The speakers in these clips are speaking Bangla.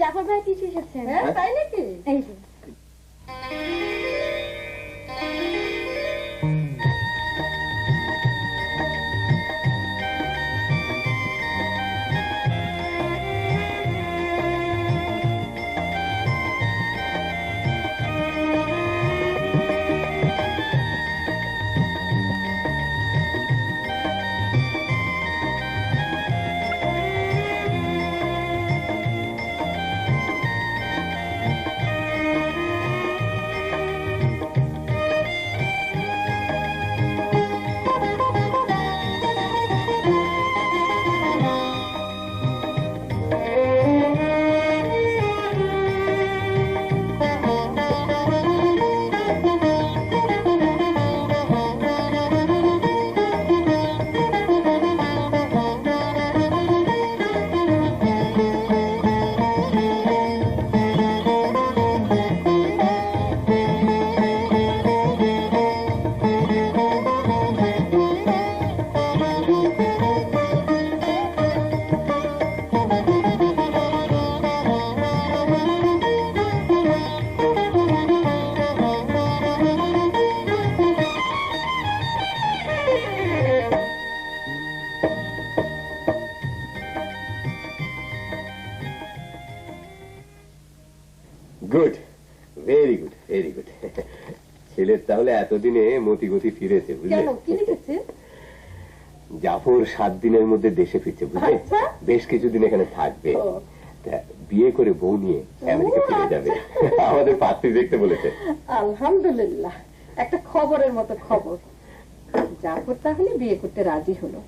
জাফর ভাই কিছু এসেছেন। হ্যাঁ তাই নাকি? এই যে good, very good, very good. ছেলের তাহলে এতদিনে মতি গতি ফিরেছে, বুঝলে? কি লিখেছে? জাফর 7 দিনের মধ্যে দেশে ফিরছে, বুঝলে? বেশ কিছুদিন এখানে থাকবে, বিয়ে করে বউ নিয়ে আমেরিকা ফিরে যাবে। আমাদের পাত্রী দেখতে বলেছে। আলহামদুলিল্লাহ, একটা খবরের মতো খবর। জাফর তাহলে বিয়ে করতে রাজি হলো।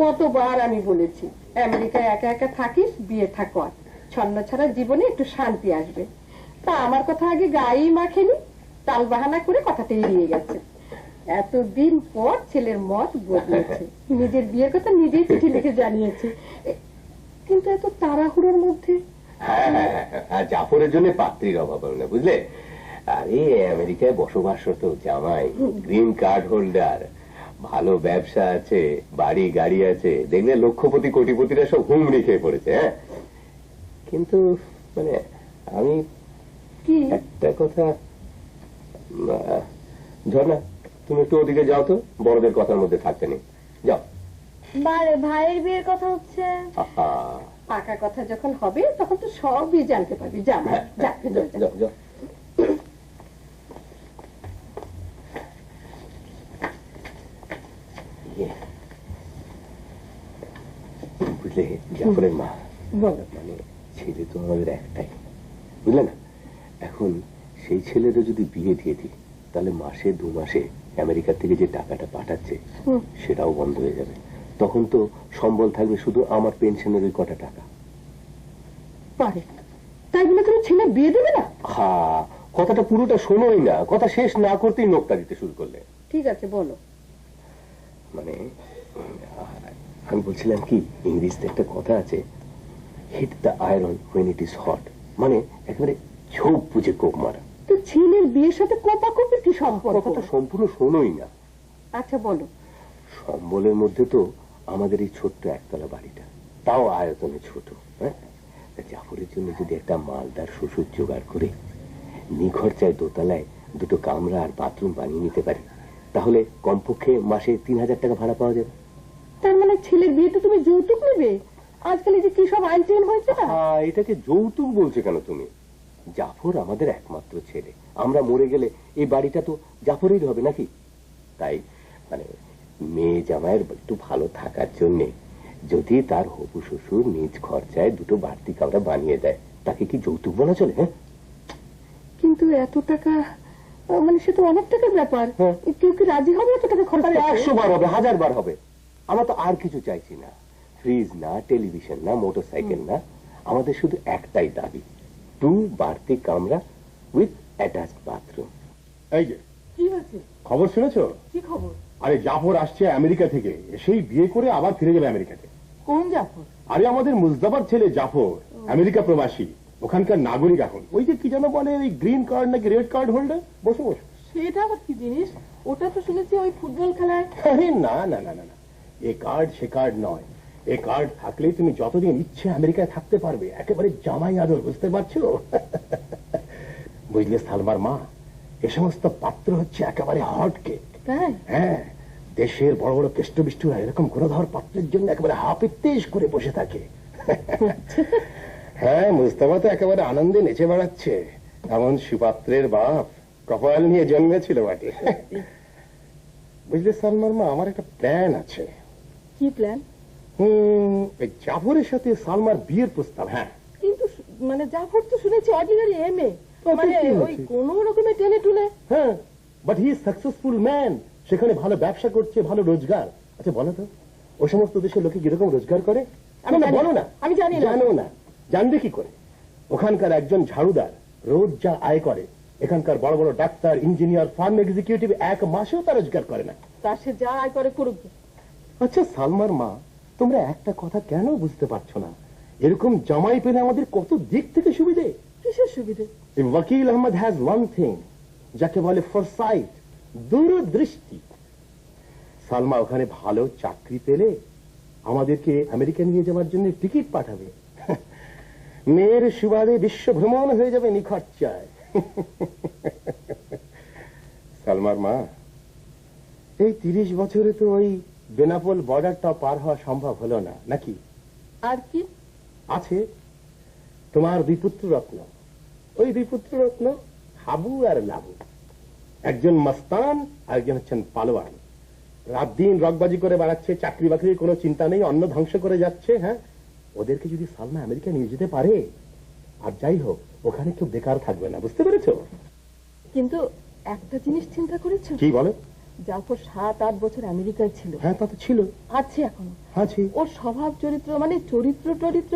কতবার আমি বলেছি আমেরিকায় একা একা থাকিস, বিয়ে থাকো, আর ছন্ন ছাড়া জীবনে একটু শান্তি আসবে। তা আমার কথা আগে গায়েই মাখেনি, তাল বাহানা করে কথাটা এড়িয়ে গেছে। এতদিন পর ছেলের মত বদলেছে, নিজের বিয়ের কথা নিজেই চিঠি লিখে জানিয়েছে। কিন্তু এত তাড়াহুড়োর মধ্যে। হ্যাঁ, জাফরের জন্য পাত্রীর অভাব হলো না, বুঝলে? আরে আমেরিকায় বসবাসরত জামাই, গ্রিন কার্ড হোল্ডার, ভালো ব্যবসা আছে, বাড়ি গাড়ি আছে, দেখলে লক্ষপতি কোটিপতিরা সব হুমড়ি খেয়ে পড়েছে। হ্যাঁ, কিন্তু মানে আমি একটা কথা, ঝর্ণা তুমি একটু ওদিকে যাও তো, বড়দের কথার মধ্যে থাকতে নেই, যাও। বারে ভাইয়ের বিয়ের কথা হচ্ছে। পাকা কথা যখন হবে তখন তো সবই জানতে পারবি। যা যাও যাও। বুঝলে জাফরের মা, মানে ছেলে তো আমাদের একটাই, বুঝলে না? এখন সেই ছেলেরও যদি বিয়ে দিয়ে দিই, তাহলে মাসে 2 মাসে আমেরিকা থেকে যে টাকাটা পাঠাচ্ছে সেটাও বন্ধ হয়ে যাবে। তখন তো সম্বল থাকবে শুধু আমার পেনশনের ওই কটা টাকা। পারে তাই বলে তুমি ছেলে বিয়ে দেবে না? হ্যাঁ, কথাটা পুরোটা শোনোই না, কথা শেষ না করতেই নোকটা দিতে শুরু করলে। ঠিক আছে বলো। মানে আমি বলছিলাম কি, ইংরেজিতে একটা কথা আছে, hit the iron when it is hot, মানে একেবারে ঝোপ বুঝে কোপ মারা। তো ছেলের বিয়ের সাথে কোপাকুপির কি সম্পর্ক? কথাটা সম্পূর্ণ শোনোই না। আচ্ছা বলো। সম্বলের মধ্যে তো আমাদের এই ছোট্ট একতলা বাড়িটা, তাও আয়তনে ছোট। হ্যাঁ, জাফরের জন্য যদি একটা মালদার শ্বশুর জোগাড় করে নিখরচায় দোতলায় 2টো কামরা আর বাথরুম বানিয়ে নিতে পারি, তাহলে কমপক্ষে মাসে 3000 টাকা ভাড়া পাওয়া যাবে। তার মানে ছেলের বিয়েতে তুমি যৌতুক নেবে? আজকাল এই যে কি সব আইন চেঞ্জ হয়েছে না। এটাকে যৌতুক বলছে কেন তুমি? জাফর আমাদের একমাত্র ছেলে, আমরা মরে গেলে এই বাড়িটা তো জাফরেরই হবে নাকি? তাই মানে মেয়ে জামাইয়ের একটু ভালো থাকার জন্য যদি তার হবু শ্বশুর নিজ খরচায় 2টো বাড়তি কামরা বানিয়ে দেয়, তাকে কি যৌতুক বলা চলে? হ্যাঁ, কিন্তু এত টাকা, মানে সে তো অনেক টাকার ব্যাপার। কেউ কি রাজি হবে এত টাকা খরচ? 100 বার হবে, 1000 বার হবে। আমরা তো আর কিছু চাইছি না, ফ্রিজ না, টেলিভিশন না, মোটরসাইকেল না, আমাদের শুধু একটাই দাবি, 2 বাড়তি কামরা উইথ অ্যাটাচড বাথরুম। এই যে কি হয়েছে? খবর শুনেছো? কি খবর? আরে জাফর আসছে আমেরিকা থেকে, এসেই বিয়ে করে আবার ফিরে যাবে আমেরিকাতে। কোন জাফর? আরে আমাদের মুজদাবার ছেলে জাফর, আমেরিকা প্রবাসী, ওখানকার নাগরিক এখন। ওই যে কি যেন বলে, ওই গ্রিন কার্ড নাকি রেড কার্ড হোল্ডার। বসে বসে। সেটা আবার কি জিনিস? ওটা তো শুনেছি ওই ফুটবল খেলায়। আরে না না না না না, এ কার্ড সে কার্ড নয়, এই কার্ড থাকলে তুমি যতদিন ইচ্ছে আমেরিকায় থাকতে পারবে, একেবারে জামাই আদর, বুঝতে পারছো? বুঝলে সালমার মা, এ সমস্ত পাত্র হচ্ছে একেবারে হট কেক। তাই? হ্যাঁ, দেশের বড় বড় কেষ্টবিষ্টুরা এরকম গুণধর পাত্রের জন্য একেবারে হাপিত্তেশ করে বসে থাকে। হ্যাঁ, মুস্তাফা তো একেবারে আনন্দে নেচে বেড়াচ্ছে। এমন সুপাত্রের বাপ কপাল নিয়ে জন্মেছিল বাকি। বুঝলে সালমার মা, আমার একটা প্ল্যান আছে। কি প্ল্যান? এই জাফরের সাথে সালমার বিয়ের প্রস্তাব। হ্যাঁ, কিন্তু মানে জাফর তো শুনেছি অর্ডিনারি এমএ, মানে কি ওই হয়েছে? কোন রকমের টেনে টুনে। হ্যাঁ, but he is successful man. সেখানে ভালো ব্যবসা করছে, ভালো রোজগার। আচ্ছা বলো তো, ও সমস্ত দেশের লোকে কিরকম রোজগার করে? আমি জানি বলো না। না। আমি জানি না। জানো না? জানবে কি করে? ওখানকার একজন ঝাড়ুদার রোজ যা আয় করে, এখানকার বড় বড় ডাক্তার, ইঞ্জিনিয়ার, ফার্ম এক্সিকিউটিভ এক মাসেও তা রোজগার করে না। তার সে যা আয় করে করুক। আচ্ছা সালমার মা, তোমরা একটা কথা কেন বুঝতে পারছো না? এরকম জামাই পেলে আমাদের কত দিক থেকে সুবিধে। কিসের সুবিধে? ওয়াকিল আহমদ হ্যাজ ওয়ান থিং, যাকে বলে ফরসাইট, দূরদৃষ্টি। সালমা ওখানে ভালো চাকরি পেলে আমাদেরকে আমেরিকা নিয়ে যাওয়ার জন্য টিকিট পাঠাবে। মেয়ের সুবাদে বিশ্ব ভ্রমণ হয়ে যাবে নিখরচায়। সালমার মা, এই 30 বছরে তো ওই বেনাপোল বর্ডারটা পার হওয়া সম্ভব হলো না, নাকি? আর কি আছে তোমার 2 পুত্র রত্ন। ওই 2 পুত্র রত্ন হাবু আর লাবু। একজন মস্তান, আরেকজন হচ্ছেন পালোয়ান। রাত দিন রকবাজি করে বেড়াচ্ছে, চাকরি বাকরির কোনো চিন্তা নেই, অন্ন ধ্বংস করে যাচ্ছে। হ্যাঁ, ওদেরকে যদি সালমা আমেরিকা নিয়ে যেতে পারে, আর যাই হোক, ওখানে কেউ বেকার থাকবে না, বুঝতে পেরেছো? কিন্তু একটা জিনিস চিন্তা করেছো? কি বলে? জাফর 7-8 বছর আমেরিকায় ছিল। হ্যাঁ, তা তো ছিল, আছে এখনো। আছে। ওর স্বভাব চরিত্র, মানে চরিত্র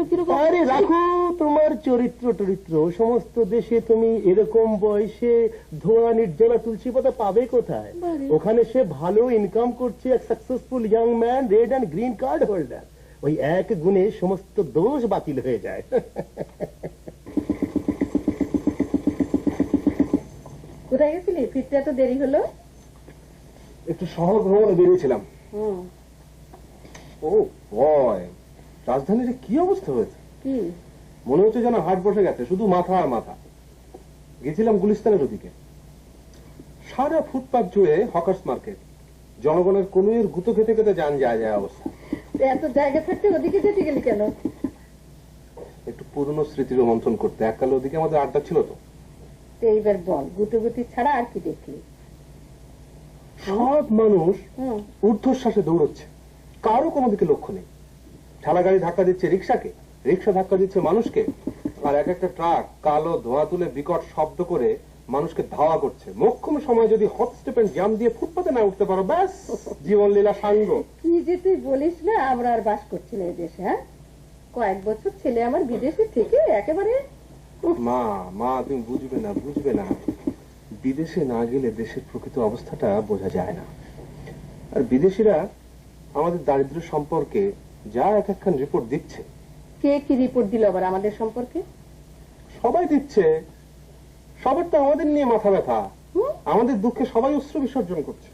কিরকম? আরে রাখো তোমার চরিত্র। সমস্ত দেশে তুমি এরকম বয়সে ধোয়া নির্জলা তুলসী পাতা পাবে কোথায়? বাড়ি। ওখানে সে ভালো ইনকাম করছে, এক successful young man, red and green card holder. ওই এক গুণে সমস্ত দোষ বাতিল হয়ে যায়। কোথায় গেছিলি? ফিরতে এত দেরি হলো? একটু শহর ভ্রমণে বেরিয়েছিলাম। ও বয়, রাজধানীর কি অবস্থা হয়েছে! কি মনে হচ্ছে যেন হাট বসে গেছে, শুধু মাথা আর মাথা। গেছিলাম গুলিস্তানের ওদিকে, সারা ফুটপাথ জুড়ে হকার্স মার্কেট, জনগণের কনুইয়ের গুঁতো খেতে খেতে যান যায় অবস্থা। এত জায়গা থাকতে ওদিকে যেতে গেলি কেন? একটু পুরনো স্মৃতি রোমন্থন করতে। এককালে ওদিকে আমাদের আড্ডা ছিল তো। এইবার বল, গুটি ছাড়া আর কি দেখলি? সব মানুষ ঊর্ধ্বশ্বাসে দৌড়চ্ছে, কারো কোনো দিকে লক্ষ্য নেই। ঠেলা গাড়ি ধাক্কা দিচ্ছে রিক্সাকে, রিক্সা ধাক্কা দিচ্ছে মানুষকে, আর এক একটা ট্রাক কালো ধোঁয়া তুলে বিকট শব্দ করে মানুষকে ধাওয়া করছে। মোক্ষম সময় যদি হট স্টেপেন জ্যাম দিয়ে ফুটপাতে না উঠতে পারো, ব্যাস জীবন লীলা সাঙ্গ। কি যে তুই বলিস না, আমরা আর বাস করছি না এদেশে। হ্যাঁ, কয়েক বছর ছেলে আমার বিদেশে থেকে একেবারে। মা তুমি বুঝবে না, বিদেশে না গেলে দেশের প্রকৃত অবস্থাটা বোঝা যায় না। আর বিদেশিরা আমাদের দারিদ্র সম্পর্কে যা এক একখান রিপোর্ট দিচ্ছে। কে কি রিপোর্ট দিল আবার আমাদের সম্পর্কে? সবাই দিচ্ছে, সবার তো আমাদের নিয়ে মাথা ব্যথা। আমাদের দুঃখে সবাই অশ্রু বিসর্জন করছে।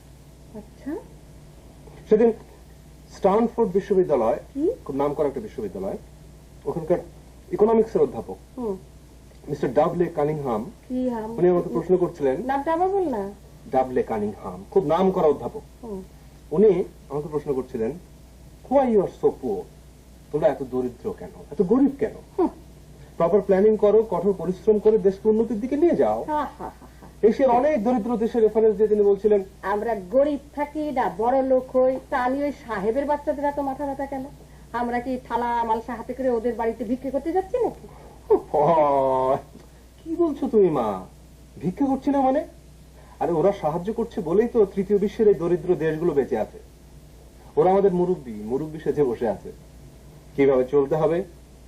আচ্ছা, সেদিন স্টানফোর্ড বিশ্ববিদ্যালয়, কি খুব নাম করা একটা বিশ্ববিদ্যালয়, ওখানকার ইকোনমিক্সের অধ্যাপক মিস্টার ডাবলে কানিংহাম, কি হাম? উনি আমাকে প্রশ্ন করছিলেন। নামটা আবার বল না। ডাবলে কানিংহাম, খুব নাম করা অধ্যাপক। উনি আমাকে প্রশ্ন করছিলেন, why you are so poor, তোমরা এত দরিদ্র কেন, এত গরিব কেন? প্রপার প্ল্যানিং করো, কঠোর পরিশ্রম করে দেশকে উন্নতির দিকে নিয়ে যাও। এশিয়ার অনেক দরিদ্র দেশের রেফারেন্স দিয়ে তিনি বলছিলেন, আমরা গরিব থাকি না বড় লোক হই, তা নিয়ে ওই সাহেবের বাচ্চাদের এত মাথা ব্যথা কেন? আমরা কি থালা মালসা হাতে করে ওদের বাড়িতে ভিক্ষে করতে যাচ্ছি নাকি? কি বলছো তুমি মা, ভিক্ষা করছি না মানে? আরে ওরা সাহায্য করছে বলেই তো তৃতীয় বিশ্বের এই দরিদ্র দেশগুলো বেঁচে আছে। ওরা আমাদের মুরব্বী সেজে বসে আছে। কিভাবে চলতে হবে,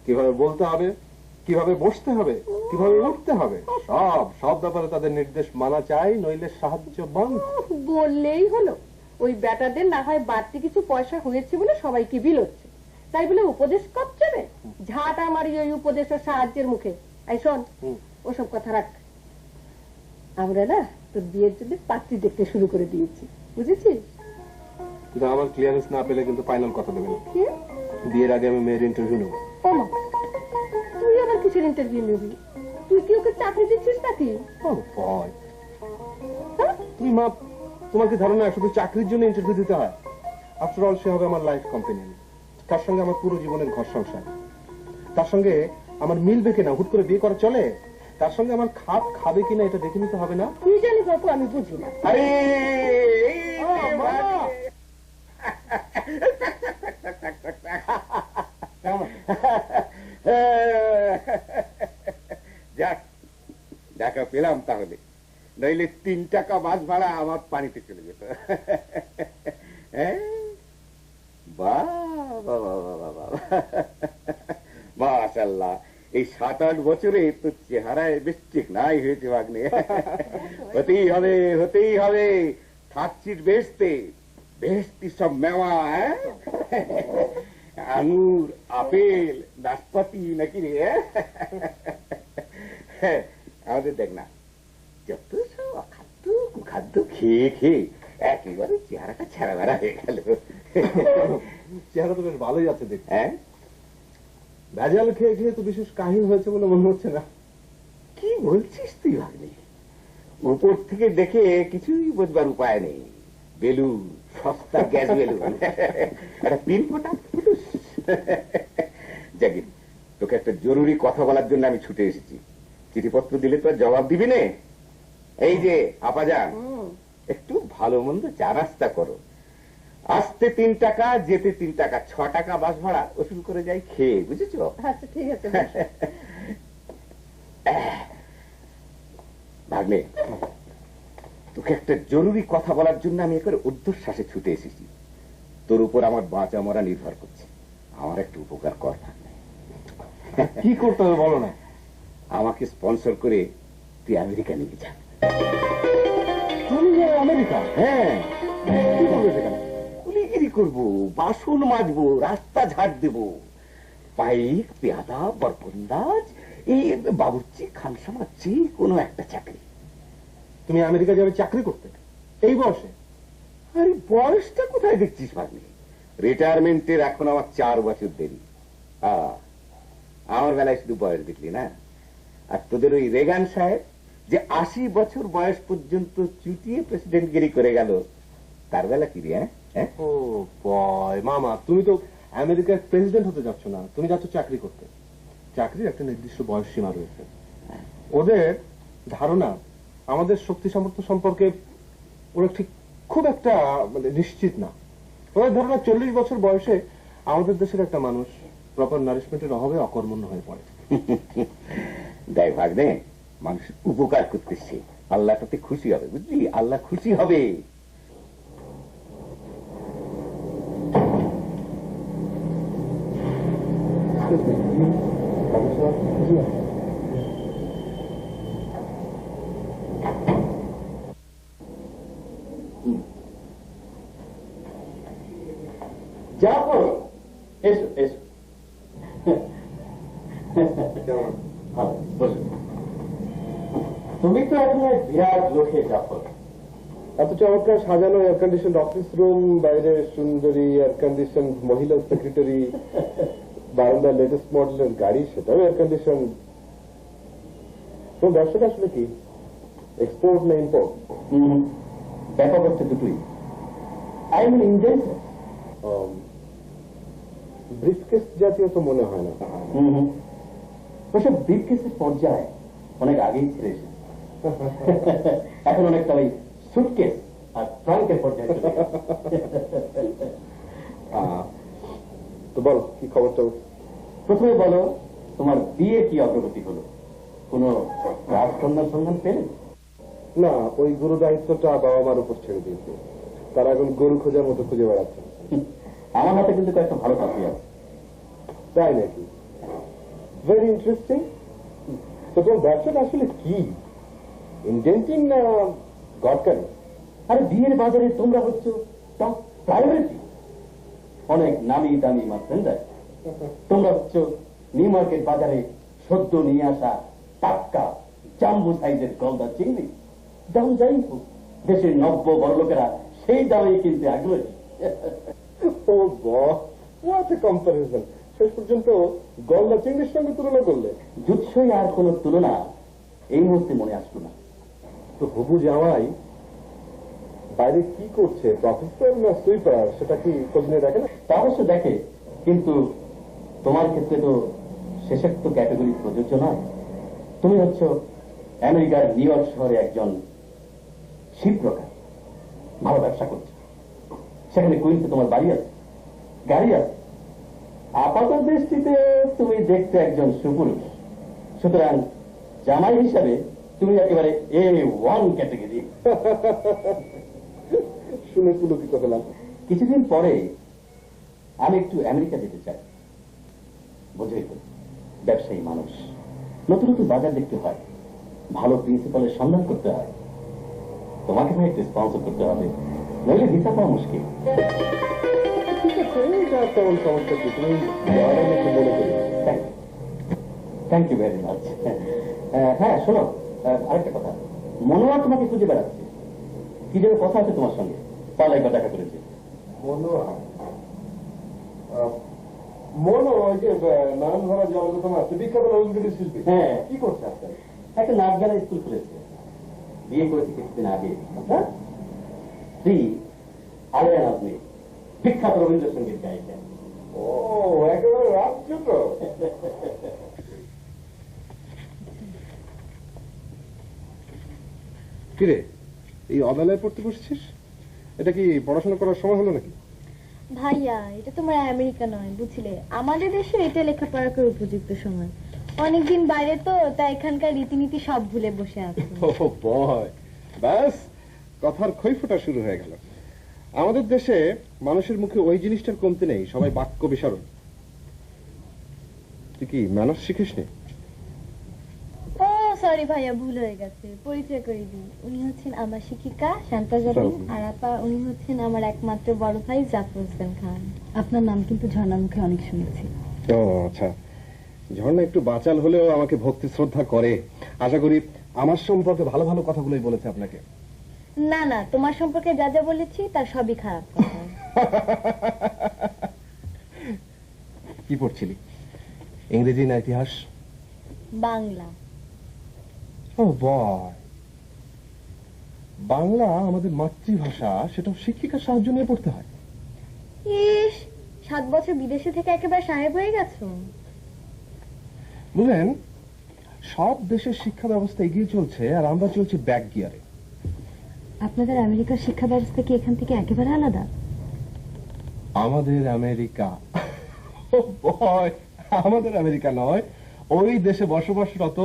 কিভাবে বলতে হবে, কিভাবে বসতে হবে, কিভাবে উঠতে হবে, সব ব্যাপারে তাদের নির্দেশ মানা চাই, নইলে সাহায্য বন্ধ। বললেই হলো, ওই বেটাদের না হয় বাড়তি কিছু পয়সা হয়েছে বলে সবাইকে বিল হচ্ছে, তাই বলে উপদেশ করছে না। ঝাঁটা মারি ওই উপদেশ ও সাহায্যের মুখে। এই শোন, ওসব কথা রাখ। আমরা না তোর বিয়ের জন্য পাত্রী দেখতে শুরু করে দিয়েছি, বুঝেছিস? কিন্তু আমার ক্লিয়ারেন্স না পেলে কিন্তু ফাইনাল কথা দেবেন। বিয়ের আগে আমি মেয়ের ইন্টারভিউ নেবো। ও মা, তুই আবার কিসের ইন্টারভিউ নিবি? তুই কি ওকে চাকরি দিচ্ছিস নাকি? ভয় তুমি মা, তোমার কি ধারণা শুধু চাকরির জন্য ইন্টারভিউ দিতে হয়? আফটার অল সে হবে আমার লাইফ কম্পেনিয়ন, তার সঙ্গে আমার পুরো জীবনের ঘর সংসার। তার সঙ্গে আমার মিলবে কিনা, হুট করে বিয়ে করা চলে? তার সঙ্গে আমার খাপ খাবে কিনা এটা দেখে নিতে হবে না? তুই জানি বাপু, আমি বুঝি না। আরে যাক, দেখা পেলাম তাহলে, নইলে 3 টাকা বাস ভাড়া আমার পানিতে চলে যেত। মাশাআল্লাহ, এই 7-8 বছরে তো চেহারায় বেশ চিকনাই হয়েছে ভাগ্নে। হতেই হবে, হতেই হবে, থাকছিস বেহেশতে, বেহেশতি সব মেওয়া, আঙুর, আপেল, নাশপাতি নাকি রে? আমাদের দেখ না, যত সব খাদ্য কুখাদ্য খেয়ে খেয়ে একেবারে চেহারাটা ছেঁড়া বেড়া হয়ে গেল। চেহারা তো বেশ ভালোই আছে দেখতে। হ্যাঁ, ভেজাল খেয়ে খেয়ে তো বিশেষ কাহিল হয়েছে বলে মনে হচ্ছে না। কি বলছিস তুই ভাগ্নে? উপর থেকে দেখে কিছুই বোঝবার উপায় নেই। বেলুন, সস্তা গ্যাস বেলুন, একটা পিন ফোটা। জাগির, তোকে একটা জরুরি কথা বলার জন্য আমি ছুটে এসেছি। চিঠিপত্র দিলে তো আর জবাব দিবি না। এই যে আপাজান, একটু ভালো মন্দ চা নাস্তা করো। আসতে 3 টাকা, যেতে 3 টাকা, 6 টাকা বাস ভাড়া ওসুল করে যাই খেয়ে, বুঝেছ? আচ্ছা ঠিক আছে। ভাগ্নে, তোকে একটা জরুরি কথা বলার জন্য আমি একবার ঊর্ধ্বশ্বাসে ছুটে এসেছি। তোর উপর আমার বাঁচা মরা নির্ভর করছে। আমার একটু উপকার কর ভাগ্নে। কি করতে হবে বলো না? আমাকে স্পন্সর করে তুই আমেরিকা নিয়ে যা। তুমি আমেরিকা? হ্যাঁ, কি করবে সেখানে? কুলিগিরি করবো, বাসন মাজবো, রাস্তা ঝাড় দেবো, পাইক, পেয়াদা, বরকন্দাজ, এই বাবুর্চি, খানসামা, যে কোনো একটা চাকরি। তুমি আমেরিকা যাবে চাকরি করতে এই বয়সে? আরে বয়সটা কোথায় দেখছিস ভাগ্নে? রিটায়ারমেন্টের এখন আমার 4 বছর দেরি। আমার বেলায় শুধু বয়স দেখলি না, আর তোদের ওই রেগান সাহেব যে 80 বছর বয়স পর্যন্ত চুটিয়ে প্রেসিডেন্টগিরি করে গেল, তার বেলা কি রে? ও বয় মামা, তুমি তো আমেরিকার প্রেসিডেন্ট হতে যাচ্ছ না, তুমি যাচ্ছ চাকরি করতে। চাকরির একটা নির্দিষ্ট বয়স সীমা রয়েছে। ওদের ধারণা আমাদের শক্তি সামর্থ্য সম্পর্কে ওরা ঠিক খুব একটা মানে নিশ্চিত না। ওদের ধারণা 40 বছর বয়সে আমাদের দেশের একটা মানুষ প্রপার নারিশমেন্টের অভাবে অকর্মণ্য হয়ে পড়ে। দেখ ভাগ্নে, মানুষ উপকার করতেছে, আল্লাহ তাতে খুশি হবে, বুঝলি? আল্লাহ খুশি হবে। জাফর, এসো এসো। তুমি তো এখন বিরাট লোকে জাফর। এত চমৎকার সাজানো এয়ার কন্ডিশন অফিস রুম, বাইরে সুন্দরী এয়ার কন্ডিশন মহিলা সেক্রেটারি, বারান্দার লেটেস্ট মডেলের গাড়ি, সেটাও এয়ার কন্ডিশন। তো ব্যবসাটা আসলে কি, এক্সপোর্ট না ইম্পোর্ট? ব্যাপার হচ্ছে দুটোই। I am Indian. ব্রিফকেস জাতীয় তো মনে হয় না। ওসব ব্রিফকেসের পর্যায়ে অনেক আগেই ছেড়ে এসেছে। এখন অনেকটা ওই সুটকেস আর ট্রাঙ্কের পর্যায়ে চলে গেছে। তো বলো কি খবরটা? প্রথমে বলো, তোমার বিয়ে কি অগ্রগতি হলো? কোন রাজকন্যার সন্ধান পেলে? না, ওই গুরু দায়িত্বটা বাবা মার উপর ছেড়ে দিয়েছে। তারা এখন গরু খোঁজার মতো খুঁজে বেড়াচ্ছে। আমার হাতে কিন্তু কয়েকটা ভালো চাকরি আছে। তাই নাকি? Very interesting. তো তোমার ব্যবসাটা আসলে কি, ইনডেন্টিং না গডকারি? আরে বিয়ের বাজারে তোমরা হচ্ছে টপ প্রায়োরিটি। অনেক নামি দামি মার্চেন্ডাইজ। তোমরা হচ্ছে নিউ মার্কেট বাজারে সদ্য নিয়ে আসা টাটকা জাম্বু সাইজের গলদা চিংড়ি। দাম যাই হোক, দেশের নব্য বড় লোকেরা সেই দামে কিনতে আগ্রহী। ও বস, হোয়াট এ কম্পারিজন! শেষ পর্যন্ত গলদা চিংড়ির সঙ্গে তুলনা করলে। জুৎসই আর কোন তুলনা এই মুহূর্তে মনে আসলো না। তো হবু জামাই বাইরে কি করছে, প্রফেসর না সুইপার, সেটা কি খোঁজ নিয়ে দেখে না? তা অবশ্য দেখে, কিন্তু তোমার ক্ষেত্রে তো শেষের তো ক্যাটাগরি প্রযোজ্য নয়। তুমি হচ্ছ আমেরিকার নিউ ইয়র্ক শহরে একজন শিল্পকার, ভালো ব্যবসা করছে। সেখানে কুইন্সে তোমার বাড়ি আছে, গাড়ি আছে। আপাত দৃষ্টিতে তুমি দেখতে একজন সুপুরুষ, সুতরাং জামাই হিসাবে তুমি একেবারে A1 ক্যাটাগরি। শুনে পুলকিত হলাম। কিছুদিন পরে আমি একটু আমেরিকা যেতে চাই। বুঝেই তো, ব্যবসায়ী মানুষ, নতুন নতুন বাজার দেখতে হয়, ভালো প্রিন্সিপালের সন্ধান করতে হয়। তোমাকে ভাই একটু স্পন্সর করতে হবে, নইলে ভিসা পাওয়া মুশকিল। ঠিক আছে, এটা তেমন সমস্যা কি, তুমি মনে করি। Thank you very much. হ্যাঁ শোনো, আরেকটা কথা, মনোয়া তোমাকে খুঁজে বেড়াচ্ছে। কি যেন কথা আছে তোমার সঙ্গে, তাহলে একবার দেখা করেছে। মনো ওই যে নারায়ণ ভরা জলগতম আছে, বিখ্যাত নজরুল শিল্পী। হ্যাঁ, কি করছে আজকাল? একটা নাচ গানের স্কুল খুলেছে, বিয়ে করেছে কিছুদিন আগে। স্ত্রী আলিয়া নাজমি, বিখ্যাত রবীন্দ্রসঙ্গীত গায়িকা। ও, একেবারে রাজ্য তো। কিরে, এই অদালয়ে পড়তে বসেছিস? এটা কি পড়াশোনা করার সময় হলো নাকি? ভাইয়া, এটা তোমার আমেরিকা নয়, বুঝলে? আমাদের দেশে এটা লেখাপড়া করে উপযুক্ত সময়। অনেকদিন বাইরে তো, তাই এখানকার রীতিনীতি সব ভুলে বসে আছে। ও বয়, ব্যাস কথার খৈফোঁটা শুরু হয়ে গেল। আমাদের দেশে মানুষের মুখে ওই জিনিসটার কমতি নেই, সবাই বাক্য বিশারদ। তুই কি ম্যানার্স শিখিসনি? ও সরি ভাইয়া, ভুল হয়ে গেছে। পরিচয় করে দিই, উনি হচ্ছেন আমার শিক্ষিকা শান্তা জাবিন, আর আপা উনি হচ্ছেন আমার একমাত্র বড় ভাই জাফর হোসেন খান। আপনার নাম কিন্তু ঝর্ণার মুখে অনেক শুনেছি। ও আচ্ছা, ঝর্ণা একটু বাচাল হলেও আমাকে ভক্তি শ্রদ্ধা করে। আশা করি আমার সম্পর্কে ভালো ভালো কথাগুলোই বলেছে আপনাকে। না না, তোমার সম্পর্কে যা যা বলেছি তার সবই খারাপ কথা। কি পড়ছিলি, ইংরেজি না ইতিহাস? বাংলা। ও বয়, বাংলা আমাদের মাতৃভাষা, সেটাও শিক্ষিকার সাহায্য নিয়ে পড়তে হয়। ইস, 7 বছর বিদেশে থেকে একেবারে সাহেব হয়ে গেছো। বুঝলেন, সব দেশের শিক্ষা ব্যবস্থা এগিয়ে চলছে আর আমরা চলছি ব্যাক গিয়ারে। আপনাদের আমেরিকার শিক্ষা ব্যবস্থা কি এখান থেকে একেবারে আলাদা? আমাদের আমেরিকা, ও বয়, আমাদের আমেরিকা নয়, ওই দেশে বসবাসরত,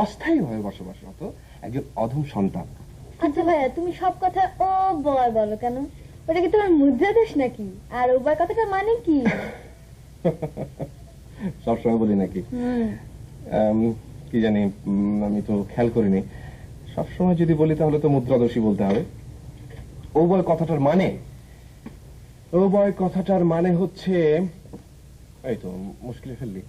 অস্থায়ীভাবে বসবাসরত একজন অধম সন্তান। আচ্ছা ভাইয়া, তুমি সব কথা ও বয় বলো কেন? ওটা কি তোমার মুদ্রা দেশ নাকি? আর ও বয় কথাটা মানে কি? সবসময় বলি নাকি? কি জানি, আমি তো খেয়াল করিনি। সবসময় যদি বলি তাহলে তো মুদ্রাদোষী বলতে হবে। ও বয় কথাটার মানে, ও বয় কথাটার মানে হচ্ছে, এই তো মুশকিলে ফেললি।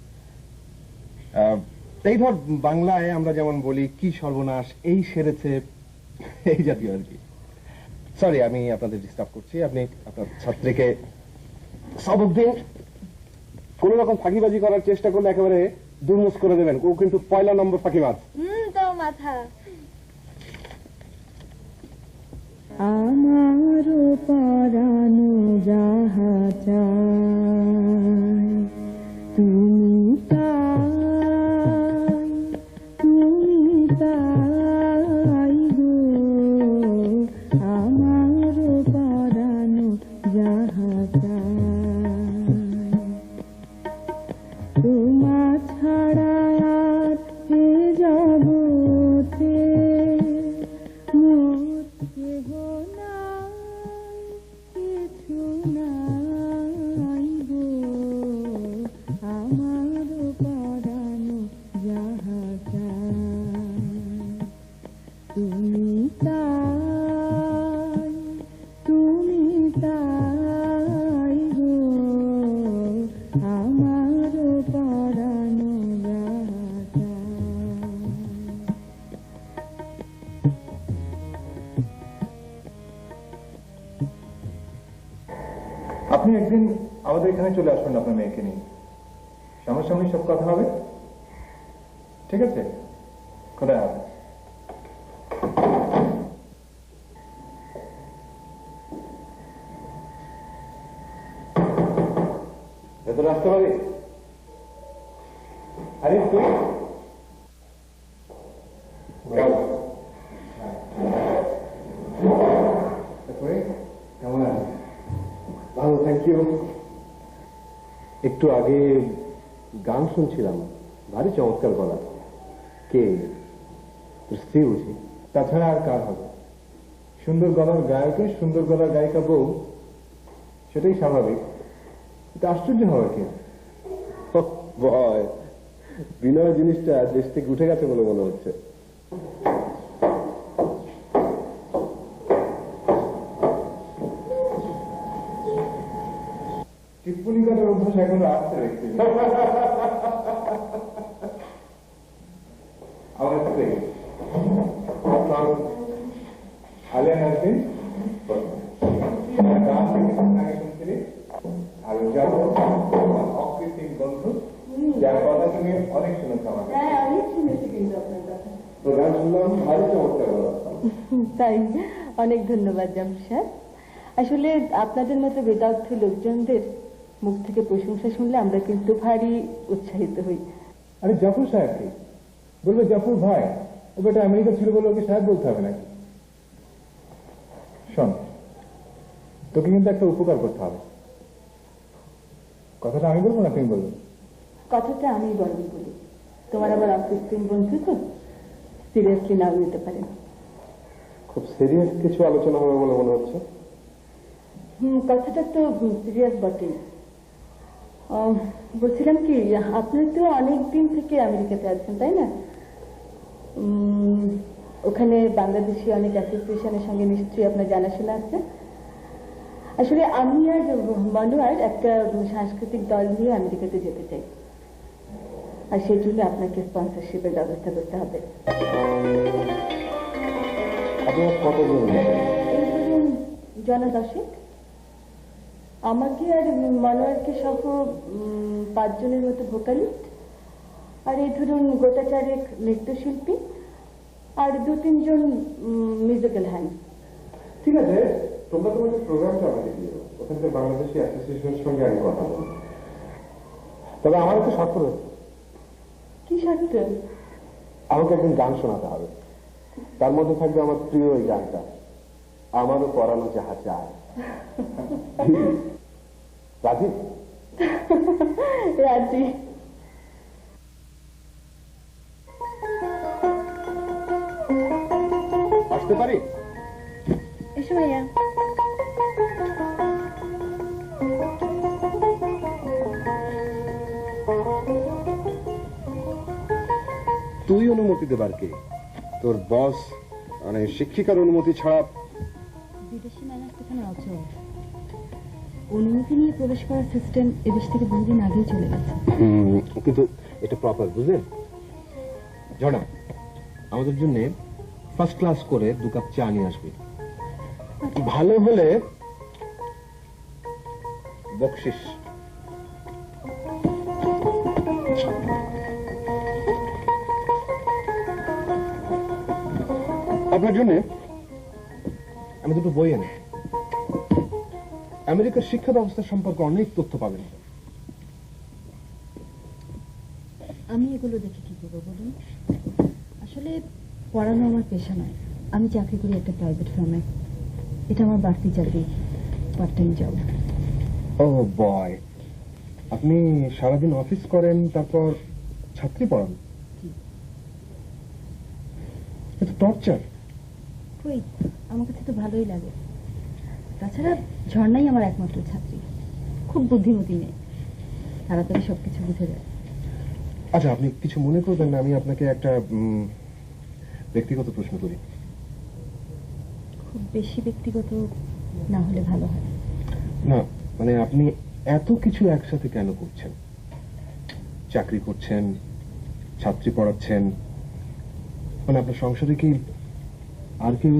এই ধর, বাংলায় আমরা যেমন বলি কি সর্বনাশ, এই সেরেছে, এই জাতীয় আর কি। সরি, আমি আপনাদের ডিস্টার্ব করছি। আপনি আপনার ছাত্রীকে সবক দিন। কোন রকম ফাঁকিবাজি করার চেষ্টা করলে একেবারে দুর্মুষ করে দেবেন। ও কিন্তু 1 নম্বর ফাঁকিবাজ। তো মাথা। আমার পরানো যাহা চায় তুমি তাই, তুমি তাই গো। আমার পরানো যাহা চায় তোমার ছাড়া আর এ জগতে মোর কেহ নাই, কিছু নাই গো। আমার পরানো যাহা চায় তুমি তাই, তুমি তাই গো। আমার পরানো যাহা চায়। আপনি একদিন আমাদের এখানে চলে আসবেন আপনার মেয়েকে নিয়ে, সামনাসামনি সব কথা হবে, ঠিক আছে? খোদা হাফেজ। ভেতরে আসতে পারি? আরে তুই কেমন আছিস? ভালো, থ্যাংক ইউ। একটু আগে গান শুনছিলাম, ভারী চমৎকার গলা। কে? তোর স্ত্রী বুঝি? তাছাড়া আর কার হবে? সুন্দর গলার গায়কের সুন্দর গলার গায়িকা বউ, সেটাই স্বাভাবিক। এটা আশ্চর্য হবে কি? ভয়, বিনয় জিনিসটা দেশ থেকে উঠে গেছে বলে মনে হচ্ছে। টিপ্পনি করার অভ্যাস এখনো আছে ব্যক্তি। আমার স্ত্রী আলিয়া নাজরিন, আর যাবো অকৃত্রিম বন্ধু, যার কথা তুমি অনেক শুনেছ আমার। অনেক শুনেছি কিন্তু আপনার কথা। তো গান শুনলাম, ভারী চমৎকার গলা। তাই, অনেক ধন্যবাদ জামশেদ সাহেব। আসলে আপনাদের মতো বেদার্থ লোকজনদের মুখ থেকে প্রশংসা শুনলে আমরা কিন্তু ভারী উৎসাহিত হই। আরে জাফর সাহেব কি বলবে? জাফর ভাই, ও বেটা আমেরিকা ছিল বলে ওকে সাহেব বলতে হবে নাকি? শোন, তোকে কিন্তু একটা উপকার করতে হবে। কথাটা আমি বলবো না তুমি বলবে? কথাটা আমি বরং বলি, তোমার আবার অকৃত্রিম বন্ধু তো, সিরিয়াসলি নাও নিতে পারেন। খুব সিরিয়াস কিছু আলোচনা হবে বলে মনে হচ্ছে। কথাটা তো সিরিয়াস বটেই। বলছিলাম কি, আপনি তো অনেক দিন থেকে আমেরিকাতে আছেন তাই না? ওখানে বাংলাদেশি অনেক অ্যাসোসিয়েশনের সঙ্গে নিশ্চয়ই আপনার জানাশোনা আছে। আসলে আমি আর মনোয়ার একটা সাংস্কৃতিক দল নিয়ে আমেরিকাতে যেতে চাই, আর সেই জন্য আপনাকে স্পন্সরশিপের ব্যবস্থা করতে হবে। আপনার কতজন? এই ধরুন জনা 10। আমাকে আর মনোয়ারকে সহ 5 জনের মতো ভোকালিস্ট, আর এই ধরুন গোটা 4 নৃত্যশিল্পী, আর 2-3 জন মিউজিক্যাল হ্যান্ড। ঠিক আছে, তোমরা তোমাদের প্রোগ্রামটা আমাকে দিও, ওখানকার বাংলাদেশি অ্যাসোসিয়েশনের সঙ্গে আমি কথা বলবো। তবে আমার একটু শর্ত রয়েছে। কি শর্ত? আমাকে একদিন গান শোনাতে হবে, তার মধ্যে থাকবে আমার প্রিয় ওই গানটা, আমারও পরানো যাহা চায়। রাজি? রাজি। আসতে পারি? এসো ভাইয়া। তুই অনুমতি দেবার কে? তোর বস মানে শিক্ষিকার অনুমতি ছাড়া? বিদেশি ম্যানেজ এখানে অচল, অনুমতি নিয়ে প্রবেশ করার সিস্টেম এদেশ থেকে বহুদিন আগেই চলে গেছে। কিন্তু এটা প্রপার, বুঝলেন? জনা, আমাদের জন্য ফার্স্ট ক্লাস করে 2 কাপ চা নিয়ে আসবি, ভালো হলে বকশিস। আপনার জন্য আমি 2টো বই এনে, আমেরিকার শিক্ষা ব্যবস্থা সম্পর্কে অনেক তথ্য পাবেন। আমি এগুলো দেখে কি করবো বলুন? আসলে পড়ানো আমার পেশা নয়, আমি চাকরি করি একটা প্রাইভেট ফার্মে। এটা আমার বাড়তি চাকরি, পার্ট টাইম জব। ও বয়, আপনি সারাদিন অফিস করেন, তারপর ছাত্রী পড়ান? এটা টর্চার। কই, আমার কাছে তো ভালোই লাগে। তাছাড়া ঝর্ণাই আমার একমাত্র ছাত্রী, খুব বুদ্ধিমতী মেয়ে, তাড়াতাড়ি সবকিছু বুঝে যায়। আচ্ছা, আপনি কিছু মনে করবেন না, আমি আপনাকে একটা ব্যক্তিগত প্রশ্ন করি। খুব বেশি ব্যক্তিগত না হলে ভালো হয়। না মানে আপনি এত কিছু একসাথে কেন করছেন? চাকরি করছেন, ছাত্রী পড়াচ্ছেন, মানে আপনার সংসারে কি আর কেউ?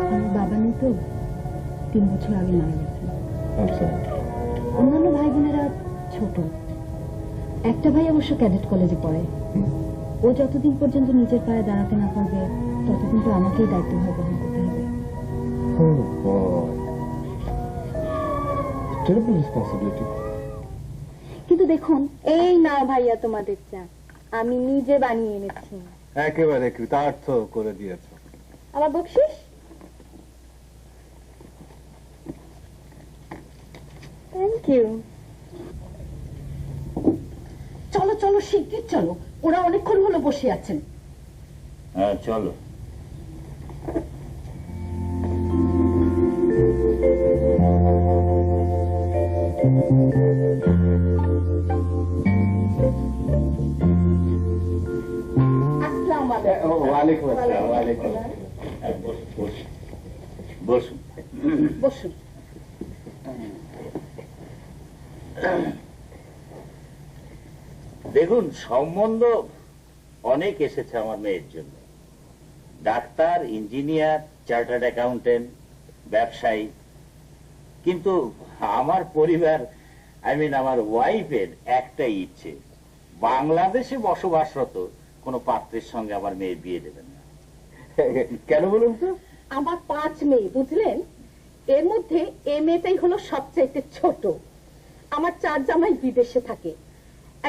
আমার বাবা নেই তো, 3 বছর আগে মারা গেছেন। আচ্ছা, অন্যান্য ভাই বোনেরা ছোট, একটা ভাই অবশ্য ক্যাডেট কলেজে পড়ে। ও যতদিন পর্যন্ত নিজের পায়ে দাঁড়াতে না পারবে ততদিন তো আমাকেই দায়িত্বভার বহন করতে হবে। Terrible responsibility. কিন্তু দেখুন, এই না ভাইয়া তোমাদের চা আমি নিজে বানিয়ে এনেছি। একেবারে কৃতার্থ করে দিয়েছো। আমার বকশিস। Thank you. চলো চলো শিগগির চলো, ওরা অনেকক্ষণ হলো বসে আছেন। হ্যাঁ চলো। আসসালামু আলাইকুম। ওয়ালাইকুম আসসালাম। ওয়ালাইকুম আসসালাম। বসুন। বসুন। দেখুন, সম্বন্ধ অনেক এসেছে আমার মেয়ের জন্য। ডাক্তার, ইঞ্জিনিয়ার, চার্টার্ড অ্যাকাউন্টেন্ট, ব্যবসায়ী। কিন্তু আমার পরিবার, আমার ওয়াইফের একটাই ইচ্ছে, বাংলাদেশে বসবাসরত কোনো পাত্রের সঙ্গে আমার মেয়ের বিয়ে দেবেন না। কেন বলুন তো? আমার 5 মেয়ে, বুঝলেন? এর মধ্যে এই মেয়েটাই হলো সবচাইতে ছোট। আমার 4 জামাই বিদেশে থাকে,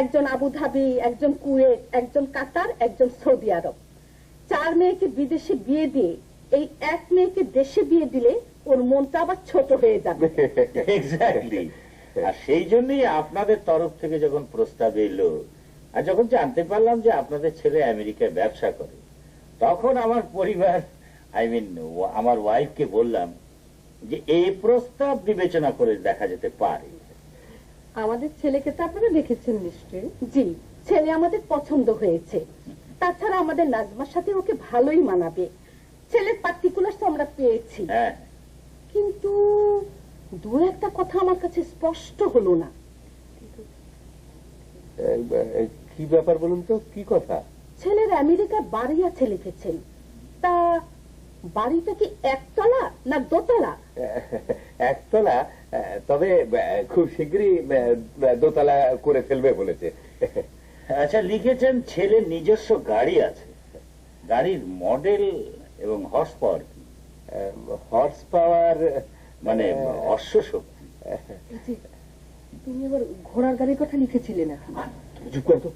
একজন আবুধাবি, একজন কুয়েত, একজন কাতার, একজন সৌদি আরব। 4 মেয়েকে বিদেশে বিয়ে দিয়ে এই এক মেয়েকে দেশে বিয়ে দিলে ওর মনটা আবার ছোট হয়ে যাবে। এক্স্যাক্টলি। আর সেই জন্যই আপনাদের তরফ থেকে যখন প্রস্তাব এলো, আর যখন জানতে পারলাম যে আপনাদের ছেলে আমেরিকায় ব্যবসা করে, তখন আমার পরিবার, আমার ওয়াইফকে বললাম যে এই প্রস্তাব বিবেচনা করে দেখা যেতে পারে। আমাদের ছেলেকে তো আপনারা দেখেছেন নিশ্চয়ই? জি, ছেলে আমাদের পছন্দ হয়েছে। তাছাড়া আমাদের নাজমার সাথে ওকে ভালোই মানাবে। ছেলের পার্টিকুলারস আমরা পেয়েছি, হ্যাঁ, কিন্তু দু একটা কথা আমার কাছে স্পষ্ট হলো না। কি ব্যাপার বলুন তো, কি কথা? ছেলের আমেরিকায় বাড়ি আছে লিখেছেন, তা বাড়িটা কি একতলা না দোতলা? একতলা, তবে খুব শীঘ্রই দোতলা করে ফেলবে বলেছে। আচ্ছা, লিখেছেন ছেলের নিজস্ব গাড়ি আছে। গাড়ির মডেল এবং হর্স পাওয়ার কি? হর্স পাওয়ার মানে অশ্ব শক্তি। তুমি আবার ঘোড়ার গাড়ির কথা লিখেছিলে নাকি? চুপ কর তো।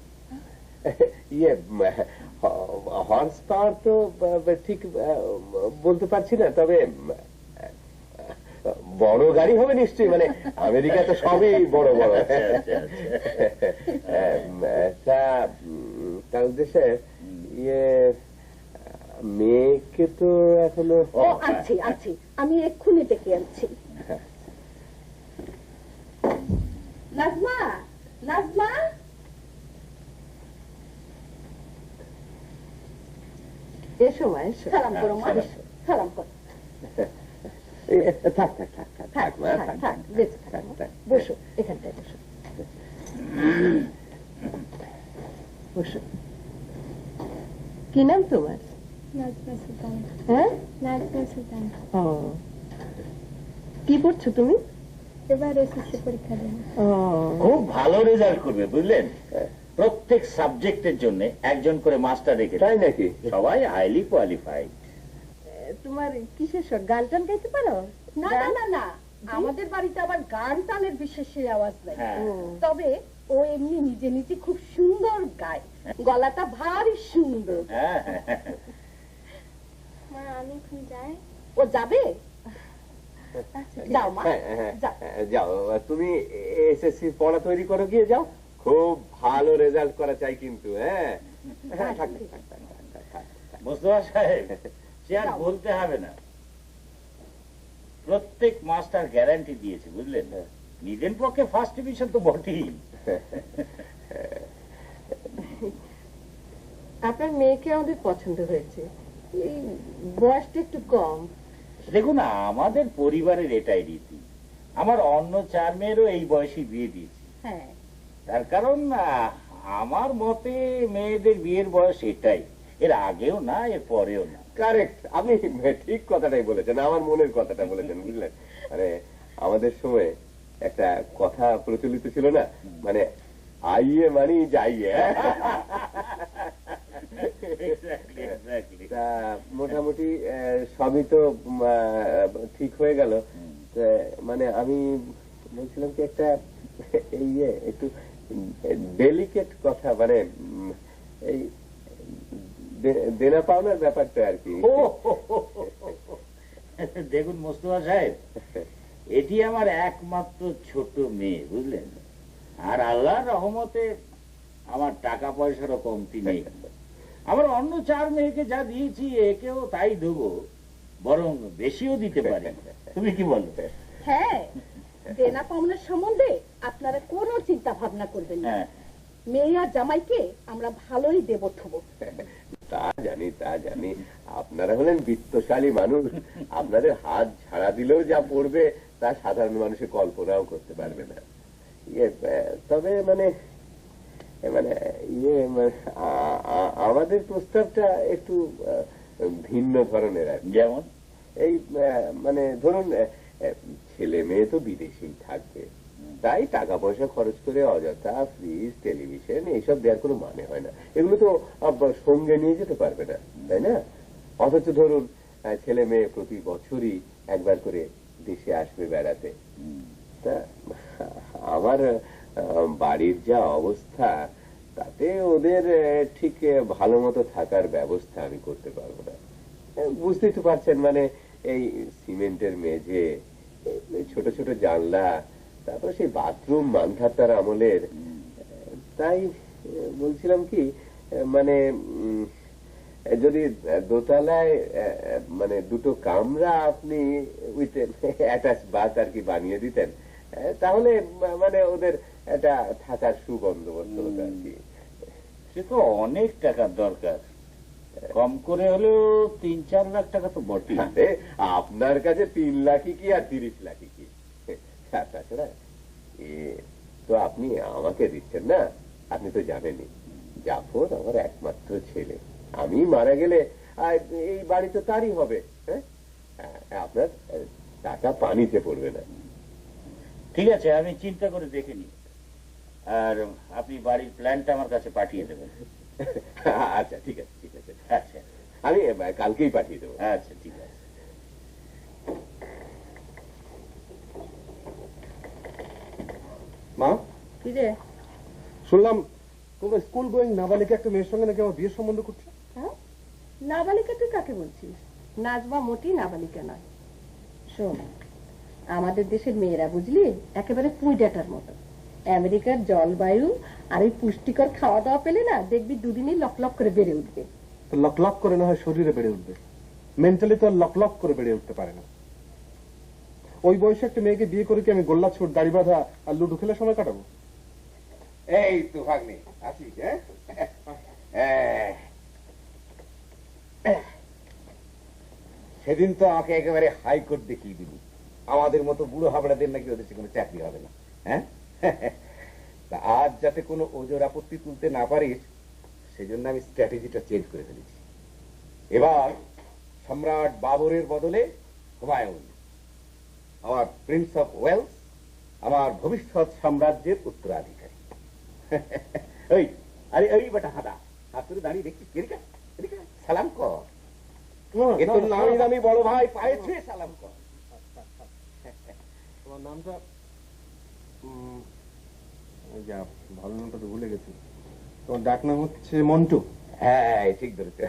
ইয়ে, হর্স পাওয়ার তো ঠিক বলতে পারছি না, তবে বড় গাড়ি হবে নিশ্চয়ই। মানে আমেরিকা তো সবই বড় বড়। দেশে ইয়ে, মেয়েকে তো এখনো। ও আছি আছি, আমি এক্ষুনি ডেকে আনছি। নাজমা, নাজমা, এসো মা, এসো। সালাম করো মা, এসো, সালাম করো। থাক থাক থাক থাক থাক মা, থাক থাক, বেঁচে থাক, থাক। বসো, এখানটায় বসো, বসো। কি নাম তোমার? নাজমা সুলতান। হ্যাঁ, নাজমা সুলতান। ও, কি পড়ছো তুমি? এবার এসএসসি পরীক্ষা দেবো। ও, খুব ভালো রেজাল্ট করবে, বুঝলেন? প্রত্যেক সাবজেক্টের জন্য একজন করে মাস্টার রেখে, তাই নাকি? সবাই হাইলি কোয়ালিফাইড। তোমার কিসের শখ? গান টান গাইতে পারো? না না না না, আমাদের বাড়িতে আবার গান টানের বিশেষ সেই আওয়াজ নাই। হ্যাঁ। তবে ও এমনি নিজে নিজে খুব সুন্দর গায়, গলাটা ভারী সুন্দর। হ্যাঁ, মা আমি এখন যাই। ও যাবে? যাও মা, যাও। যাও, তুমি এসএসসি পড়া তৈরি করো, গিয়ে যাও। খুব ভালো রেজাল্ট করা চাই কিন্তু। হ্যাঁ, থাক, থাক, থাক, থাক, থাক, থাক। মোস্তফা সাহেব, সে আর বলতে হবে না। প্রত্যেক মাস্টার গ্যারান্টি দিয়েছে, বুঝলেন? নিজের পক্ষে ফার্স্ট ডিভিশন তো বটেই। আপনার মেয়েকে আমাদের পছন্দ হয়েছে, এই বয়সটা একটু কম। দেখুন, আমাদের পরিবারের এটাই রীতি। আমার অন্য 4 মেয়েরও এই বয়সী বিয়ে দিয়েছি। হ্যাঁ, তার কারণ আমার মতে মেয়েদের বিয়ের বয়স এটাই, এর আগেও না, এর পরেও না। কারেক্ট, আপনি ঠিক কথাটাই বলেছেন, আমার মনের কথাটা বলেছেন, বুঝলেন? আরে আমাদের সময় একটা কথা প্রচলিত ছিল না, মানে আইয়ে মানি যাইয়ে। তা মোটামুটি সবই তো ঠিক হয়ে গেল। মানে আমি বলছিলাম কি একটা এই একটু ডেলিকেট কথা, মানে এই দেনা পাওনার ব্যাপারটা আর কি। দেখুন মোস্তফা সাহেব, এটি আমার একমাত্র ছোট মেয়ে, বুঝলেন, আর আল্লাহর রহমতে আমার টাকা পয়সারও কমতি নেই। আমার অন্য 4 মেয়েকে যা দিয়েছি একেও তাই দেবো, বরং বেশিও দিতে পারি। তুমি কি বলো? হ্যাঁ, দেনা পাওনার সম্বন্ধে আপনারা কোনো চিন্তা ভাবনা করবেন না। মেয়ে আর জামাইকে আমরা ভালোই দেব থবো। তা জানি আপনারা হলেন বিত্তশালী মানুষ, আপনাদের হাত ছাড়া দিলেও যা পড়বে তা সাধারণ মানুষের কল্পনাও করতে পারবে না। তবে মানে মানে আমাদের প্রস্তাবটা একটু ভিন্ন ধরনের আর কি। যেমন এই মানে ধরুন ছেলে মেয়ে তো বিদেশেই থাকবে, তাই টাকা পয়সা খরচ করে অযথা ফ্রিজ, টেলিভিশন এইসব দেওয়ার কোনো মানে হয় না। এগুলো তো সঙ্গে নিয়ে যেতে পারবে না, তাই না? অথচ ধরুন ছেলে মেয়ে প্রতি বছরই একবার করে দেশে আসবে বেড়াতে। তা আমার বাড়ির যা অবস্থা, তাতে ওদের ঠিক ভালো মতো থাকার ব্যবস্থা আমি করতে পারবো না। বুঝতেই তো পারছেন, মানে এই সিমেন্টের মেঝে, ছোট ছোট জানলা, তারপর সেই বাথরুম মানধাতার আমলের। তাই বলছিলাম কি, মানে যদি দোতলায় মানে 2টো কামরা আপনি উইথ অ্যাটাচ বাথ আর কি বানিয়ে দিতেন, তাহলে মানে ওদের একটা থাকার সুবন্দোবস্ত হতো আর কি। সে তো অনেক টাকার দরকার, কম করে হলেও 3-4 লাখ টাকা তো বটে। আপনার কাছে 3 লাখই কি আর 30 লাখই কি? তাছাড়া তো আপনি আমাকে দিচ্ছেন না, আপনি তো জানেনই জাফর আমার একমাত্র ছেলে। আমি মারা গেলে এই বাড়ি তো তারই হবে। হ্যাঁ, আপনার টাকা পানিতে পড়বে না। ঠিক আছে, আমি চিন্তা করে দেখে নি, আর আপনি বাড়ির প্ল্যানটা আমার কাছে পাঠিয়ে দেবেন। আচ্ছা ঠিক আছে আচ্ছা, আমি কালকেই পাঠিয়ে দেবো। আচ্ছা ঠিক আছে। মা, কি রে? শুনলাম তোমরা স্কুল গোয়িং নাবালিকা একটা মেয়ের সঙ্গে নাকি আমার বিয়ের সম্বন্ধ করছো। হ্যাঁ, নাবালিকা তুই কাকে বলছিস? নাজমা মোটেই নাবালিকা নয়। শোন, আমাদের দেশের মেয়েরা বুঝলি একেবারে পুঁই ডাটার মতো। আমেরিকার জলবায়ু আর এই পুষ্টিকর খাওয়া দাওয়া পেলে না, দেখবি 2 দিনই লক করে বেড়ে উঠবে। লক লক করে না হয় শরীরে বেড়ে উঠবে, মেন্টালি তো লক লক করে বেড়ে উঠতে পারে না। ওই বয়সে একটা মেয়েকে বিয়ে করে কি আমি গোল্লা ছোট, দাড়ি বাঁধা আর লুডু খেলে সময় কাটাবো? এই তো ভাগ্নে আছিস? সেদিন তো আমাকে একেবারে হাইকোর্ট দেখিয়ে দিবি, আমাদের মতো বুড়ো হাবড়াদের নাকি ওদের কোনো চাকরি হবে না। হ্যাঁ, তা আজ যাতে কোনো ওজোর আপত্তি তুলতে না পারিস, সেজন্য আমি স্ট্র্যাটেজিটা চেঞ্জ করে ফেলেছি। এবার সম্রাট বাবরের বদলে হুমায়ুন, আমার প্রিন্স অফ ওয়েলস, আমার ভবিষ্যৎ সাম্রাজ্যের উত্তরাধিকারী। ওই আরে ওই বেটা হাদা, হাত ধরে দাঁড়িয়ে দেখছিস, এদিকে সালাম কর। এ তোর নামি দামি বড় ভাই, পায়ে ছুঁয়ে সালাম কর। তোমার নামটা ভালো নামটা তো ভুলে গেছি। তোমার ডাক নাম হচ্ছে মন্টু? হ্যাঁ ঠিক ধরেছে।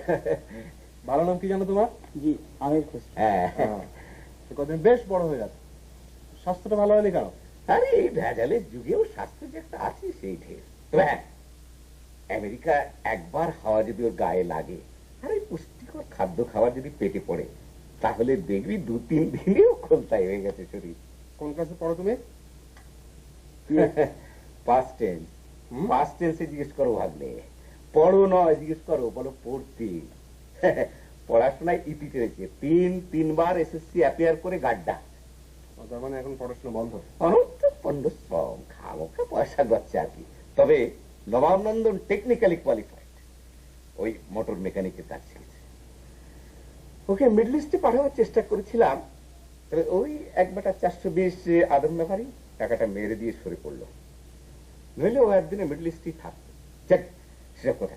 ভালো নাম কি জানো তোমার? জি, আমির খোসরো। হ্যাঁ, কদিন বেশ বড় হয়ে যাচ্ছে। স্বাস্থ্যটা ভালো হয়নি কেন? আরে এই ভেজালের যুগেও স্বাস্থ্য যে একটা আছে সেই ঢের। তবে হ্যাঁ, আমেরিকা একবার হাওয়া যদি ওর গায়ে লাগে আর এই পুষ্টিকর খাদ্য খাবার যদি পেটে পড়ে, তাহলে দেখবি 2-3 দিনেও খোলতাই হয়ে গেছে শরীর। কোন ক্লাসে পড়ো তুমি? পাস্ট টেন্স, পাস্ট টেন্সে জিজ্ঞেস করো ভাগ্নে, পড়ো নয় জিজ্ঞেস করো, বলো পড়তে। পড়াশোনায় ইতি টেনেছে, 3বার এসএসসি অ্যাপিয়ার করে গাড্ডা। তার মানে এখন পড়াশোনা বন্ধ? অনন্ত পণ্ডশ্রম, খামোখা পয়সা গচ্ছে আর কি। তবে নবাবনন্দন টেকনিক্যালি কোয়ালিফাইড, ওই মোটর মেকানিকের কাজ শিখেছে। ওকে মিডল ইস্টে পাঠানোর চেষ্টা করেছিলাম, তবে ওই 1/420 আদম ব্যাপারী টাকাটা মেরে দিয়ে সরে পড়লো, নইলে ও একদিনে মিডল ইস্টেই থাকতো। যাক, সেসব কথা,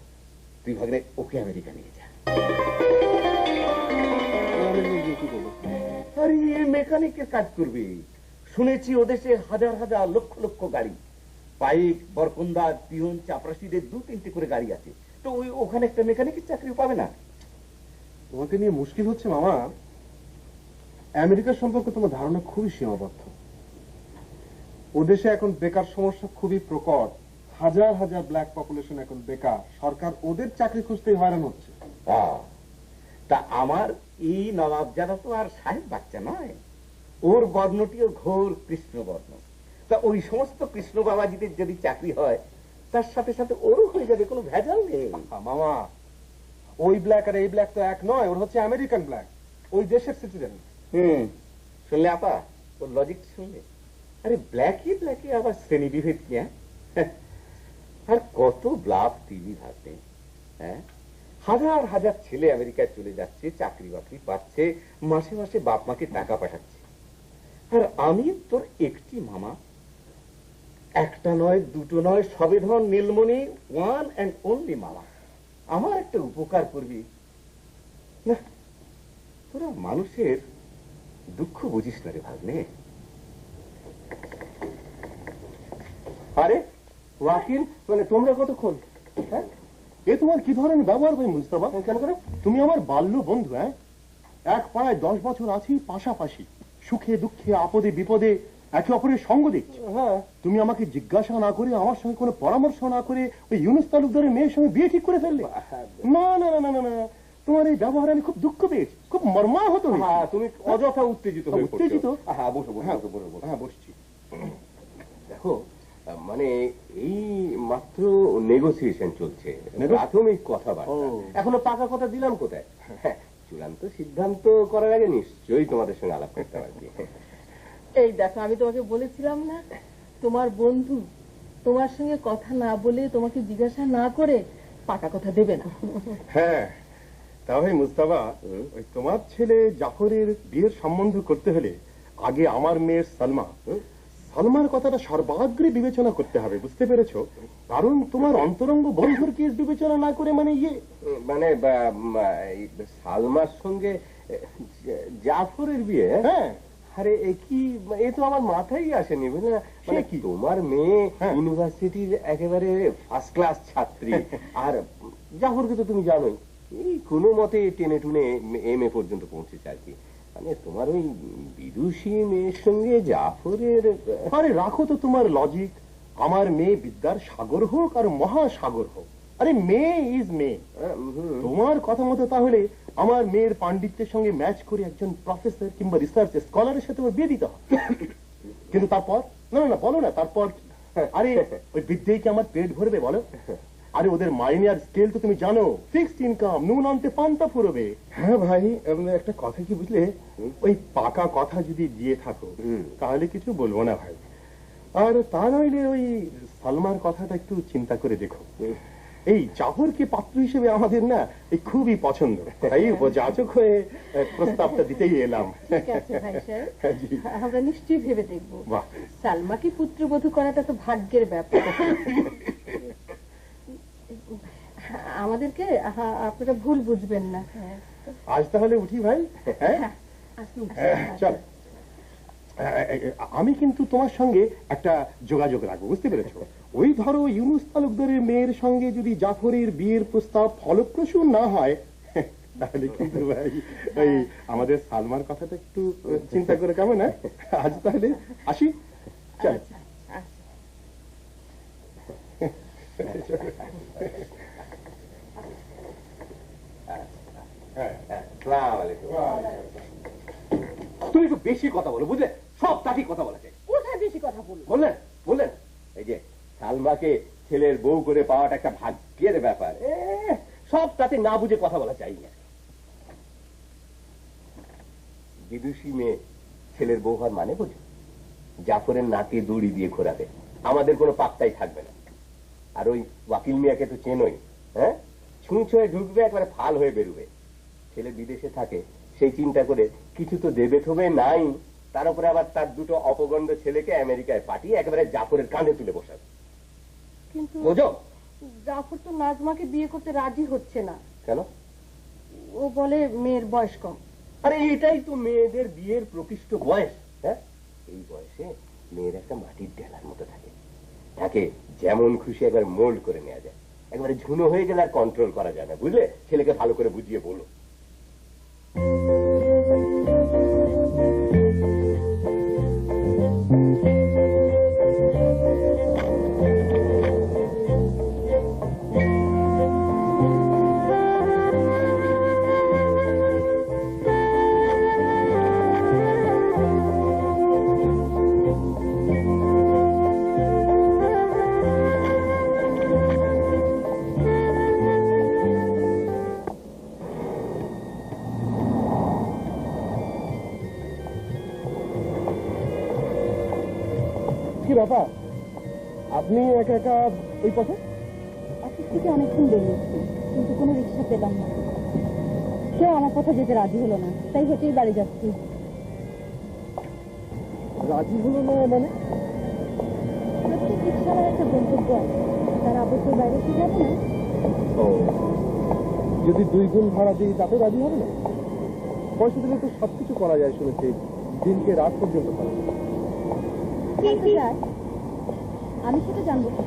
তুই ভাগ্নে ওকে আমেরিকা নিয়ে যা। আরে মেকানিকের কাজ করবি, শুনেছি ওদেশে হাজার হাজার লক্ষ লক্ষ গাড়ি, পাইক, বরকন্দা, পিয়ন, চাপরাশিদের 2-3টে করে গাড়ি আছে, তো ওই ওখানে একটা মেকানিকের চাকরি পাবে না? তোমাকে নিয়ে মুশকিল হচ্ছে মামা। আমেরিকার সম্পর্কে তোমার ধারণা খুবই সীমাবদ্ধ। ওদেশে এখন বেকার সমস্যা খুবই প্রকট, হাজার হাজার ব্ল্যাক পপুলেশন এখন বেকার, সরকার ওদের চাকরি খুঁজতেই হয়রান হচ্ছে। তা আমার এই নবাবজাদা তো আর সাহেব বাচ্চা নয়, ওর বর্ণটিও ঘোর কৃষ্ণ বর্ণ। তা ওই সমস্ত কৃষ্ণ বাবাজিদের যদি চাকরি হয়, তার সাথে সাথে ওরও হয়ে যাবে, কোনো ভেজাল নেই। মামা, ওই ব্ল্যাক আর এই ব্ল্যাক তো এক নয়, ওর হচ্ছে আমেরিকান ব্ল্যাক, ওই দেশের সিটিজেন। শুনলে আপা ওর লজিক শুনলে? আরে ব্ল্যাকই ব্ল্যাকই আবার শ্রেণী বিভেদ কি? আর কত ব্লাফ টিভি ভাবতে, হ্যাঁ? হাজার হাজার ছেলে আমেরিকায় চলে যাচ্ছে, চাকরি বাকরি পাচ্ছে, মাসে মাসে বাপ মাকে টাকা পাঠাচ্ছে, আর আমি তোর একটি মামা, একটা নয় দুটো নয়, সবে ধর নীলমণি, ওয়ান অ্যান্ড অনলি মামা, আমার একটা উপকার করবি না? তোরা মানুষের দুঃখ বুঝিস না রে ভাগ্নে। আরে ওয়াকিল, মানে তোমরা কতক্ষণ? হ্যাঁ, এ তোমার কি ধরনের ব্যবহার ভাই মুস্তাফা? কেন করে? তুমি আমার বাল্য বন্ধু, হ্যাঁ, এক পাড়ায় 10 বছর আছি পাশাপাশি, সুখে দুঃখে আপদে বিপদে একে অপরের সঙ্গ দিচ্ছি। হ্যাঁ, তুমি আমাকে জিজ্ঞাসা না করে, আমার সঙ্গে কোনো পরামর্শ না করে ওই ইউনুস তালুকদারের মেয়ের সঙ্গে বিয়ে ঠিক করে ফেললে? না না না না না, তোমার এই ব্যবহার আমি খুব দুঃখ পেয়েছি, খুব মর্মাহত হয়েছি। তুমি অযথা উত্তেজিত হয়ে পড়ছো। উত্তেজিত? হ্যাঁ, বসো বসো বসো বসো। হ্যাঁ, বসছি। দেখো, মানে এই মাত্র নেগোসিয়েশন চলছে, প্রাথমিক কথাবার্তা, এখনো পাকা কথা দিলাম কোথায়? চূড়ান্ত সিদ্ধান্ত করার আগে নিশ্চয়ই তোমাদের সঙ্গে আলাপ করতে পারবি। এই দেখো, আমি তোমাকে বলেছিলাম না, তোমার বন্ধু তোমার সঙ্গে কথা না বলে, তোমাকে জিজ্ঞাসা না করে পাকা কথা দেবে না। হ্যাঁ, তাহলে মুস্তাফা, ওই তোমার ছেলে জাফরের বিয়ের সম্বন্ধ করতে হলে আগে আমার মেয়ের সালমার কথাটা সর্বাগ্রে বিবেচনা করতে হবে, বুঝতে পেরেছো? কারণ তোমার অন্তরঙ্গ বন্ধুর কেস বিবেচনা না করে মানে মানে সালমার সঙ্গে জাফরের বিয়ে? হ্যাঁ। আরে এ তো আমার মাথায় আসেনি, বুঝলে? মানে কি, তোমার মেয়ে ইউনিভার্সিটির একেবারে ফার্স্ট ক্লাস ছাত্রী, আর জাফরকে তো তুমি জানোই, এই কোনো মতে টেনে টুনে MA পর্যন্ত পৌঁছেছে আর কি। মানে তোমার ওই বিদুষী মেয়ের সঙ্গে জাফরের... আরে রাখো তো তোমার লজিক, আমার মেয়ে বিদ্যার সাগর হোক আর মহাসাগর হোক, আরে মেয়ে ইজ মেয়ে। তোমার কথা মতো তাহলে আমার মেয়ের পাণ্ডিত্যের সঙ্গে ম্যাচ করে একজন প্রফেসর কিংবা রিসার্চ স্কলারের সাথে ওর বিয়ে দিতে হবে। কিন্তু তারপর? না না, বলো না তারপর। আরে ওই বিদ্যেই কি আমার পেট ভরবে বলো? আরে ওদের মাইনে আর স্কেল তো তুমি জানো, ফিক্সড ইনকাম, নুন আনতে পান্তা ফুরবে। হ্যাঁ ভাই, একটা কথা কি বুঝলে, ওই পাকা কথা যদি দিয়ে থাকো তাহলে কিছু বলবো না ভাই, আর তা নইলে ওই সালমার কথাটা একটু চিন্তা করে দেখো। এই জাফরকে পাত্র হিসেবে আমাদের না এই খুবই পছন্দ, তাই উপযাচক হয়ে প্রস্তাবটা দিতেই এলাম। ঠিক আছে ভাই সাহেব, আমরা নিশ্চয়ই ভেবে দেখবো। সালমাকে পুত্রবধূ করাটা তো ভাগ্যের ব্যাপার। আমাদেরকে আপনারা ভুল বুঝবেন না। আজ তাহলে উঠি ভাই। হ্যাঁ, চল। আমি কিন্তু তোমার সঙ্গে একটা যোগাযোগ রাখবো, বুঝতে পেরেছো? ওই ধরো ইউনুস তালুকদারের মেয়ের সঙ্গে যদি জাফরের বিয়ের প্রস্তাব ফলপ্রসূ না হয়, তাহলে কিন্তু ভাই ওই আমাদের সালমার কথাটা একটু চিন্তা করে, কেমন? না আজ তাহলে আসি, চল। তুমি একটু বেশি কথা বলো, বুঝলে? সব তাকে কথা বলা যায়। কোথায় বেশি কথা বলবো? বললেন এই যে সালমাকে ছেলের বউ করে পাওয়াটা একটা ভাগ্যের ব্যাপার, সব তাতে না বুঝে কথা বলা চাই না। বিদুষী মেয়ে ছেলের বউ হওয়ার মানে বোঝো? জাফরের নাকে দড়ি দিয়ে ঘোরাবে, আমাদের কোনো পাত্তাই থাকবে না। আর ওই ওয়াকিল মিয়াকে তো চেনোই, হ্যাঁ, ছুঁচ হয়ে ঢুকবে, একবারে ফাল হয়ে বেরোবে। ছেলে বিদেশে থাকে, সেই চিন্তা করে কিছু তো দেবে থবে নাই, তার উপরে আবার তার দুটো অপগণ্ড ছেলেকে আমেরিকায় পাঠিয়ে একেবারে জাফরের কাঁধে তুলে বসাবে। কিন্তু বোঝো? জাফর তো নাজমাকে বিয়ে করতে রাজি হচ্ছে না। কেন? ও বলে মেয়ের বয়স কম। আরে এটাই তো মেয়েদের বিয়ের প্রকৃষ্ট বয়স। হ্যাঁ, এই বয়সে মেয়ের একটা মাটির ডেলার মতো থাকে, তাকে যেমন খুশি একবার মোল্ড করে নেওয়া যায়। একবারে ঝুনো হয়ে গেলে আর কন্ট্রোল করা যায় না, বুঝলে? ছেলেকে ভালো করে বুঝিয়ে বলো। কি ব্যাপার, আপনি একা একা এই পথে? অফিস থেকে অনেকক্ষণ বেরিয়েছি, কিন্তু কোনো রিক্সা পেলাম না। কেউ আমার কথা যেতে রাজি হলো না, তাই হেঁটেই বাড়ি যাচ্ছি। রাজি হলো না মানে? প্রত্যেক রিক্সাওয়ালার একটা গন্তব্য আছে, তারা অবশ্যই বাইরে এসে যাবে না। ও, যদি 2 গুণ ভাড়া দিই তাতে রাজি হবে না? পয়সা দিলে তো সবকিছু করা যায় শুনেছি, দিনকে রাত পর্যন্ত করা যায়। বলতে চাই, আমি সেটা জানবো কি?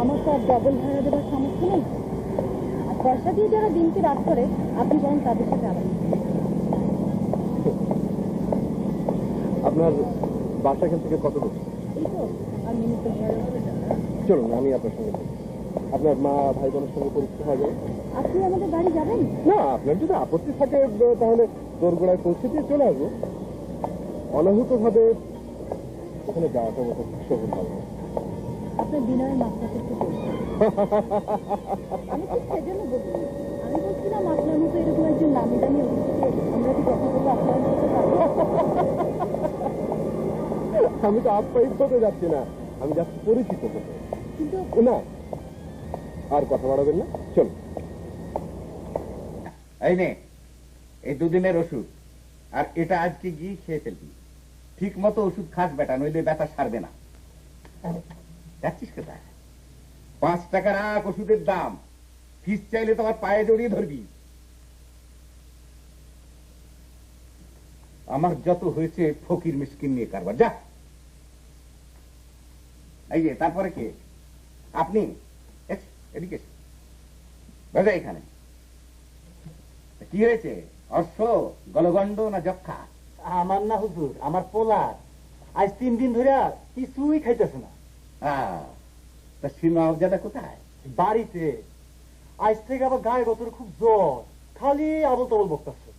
আমার তো আর ডবল ভাড়া দেওয়ার সামর্থ্য নেই। আর পয়সা দিয়ে যারা দিনকে রাত করে, আপনি বরং তাদের সাথে আলাদা। আপনার বাসা এখান থেকে কত দূর? এই তো আর মিনিট চলুন আমি আপনার সঙ্গে যাই। আপনার মা ভাই বোনের সঙ্গে পরিচিত হয়ে যাবে। আপনি আমাদের বাড়ি যাবেন? না, আপনার যদি আপত্তি থাকে তাহলে দোরগোড়ায় পৌঁছে দিয়ে চলে আসবো। অনাহুত ভাবে ওখানে যাওয়াটা মতো সহজ হবে। আপনার বিনয়ের মাত্রাটা একটু বেশি। আমি ঠিক সেজন্য বলি, আমি বলছিলাম আপনার মতো এরকম একজন নামি দামি অতিথিকে আমরা কি কথা বলবো আপনার মতো পারবো? আমি তো আপ্যায়িত হতে যাচ্ছি না, আমি যাচ্ছি পরিচিত হতে। কিন্তু না, আর কথা বাড়াবেন না, চলুন। এই নে, এই 2 দিনের ওষুধ, আর এটা আজকে গিয়ে খেয়ে ফেলবি। ঠিক মতো ওষুধ খাস বেটা, নইলে ব্যথা সারবে না। যাচ্ছিস কোথায়? 5 টাকা রাখ ওষুধের দাম। ফিস চাইলে তোমার পায়ে জড়িয়ে ধরবি। আমার যত হয়েছে ফকির মিসকিন নিয়ে কারবার। যা। এই যে তারপরে কে? আপনি এদিকে বাজা এখানে। কি হয়েছে? অশ্ব, গলগণ্ড না যক্ষা? আমার না হুজুর, আমার পোলা আজ 3 দিন ধরে কিছুই খাইতেছে না। তা সিনেমা কোথায়? বাড়িতে আজ থেকে আবার গায়ে গতর খুব জ্বর, খালি আবল তবল বকতেছে।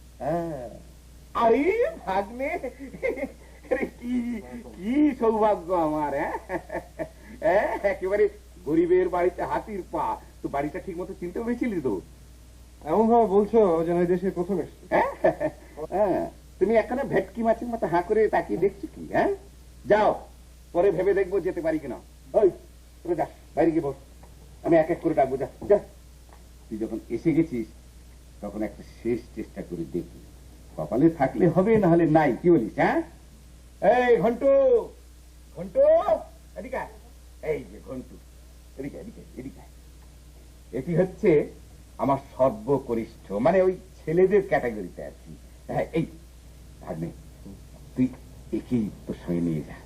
আরে ভাগ্নে, কি কি সৌভাগ্য আমার! একেবারে গরিবের বাড়িতে হাতির পা। তো বাড়িটা ঠিক মতো চিনতে পেরেছিলি তো? এমন ভাবে বলছো যেন এই দেশে প্রথম এসছে। তুমি একখানা ভেটকি মাছের মতো হাঁ করে তাকিয়ে দেখছো কি? হ্যাঁ, যাও, পরে ভেবে দেখবো যেতে পারি কিনা। ওই তোরা যা, বাইরে গিয়ে বস, আমি এক এক করে ডাকবো। যা যা। তুই যখন এসে গেছিস তখন একটা শেষ চেষ্টা করে দেখি, কপালে থাকলে হবে, না হলে নাই। কি বলিস? হ্যাঁ, এই ঘন্টু, ঘন্টু এদিকে আয়। এই যে ঘন্টু, এদিকে এদিকে এদিকে। এটি হচ্ছে আমার সর্বকনিষ্ঠ, মানে ওই ছেলেদের ক্যাটাগরিতে আর কি। হ্যাঁ, এই ভাগ্নে, তুই একেই তোর সঙ্গে নিয়ে যা।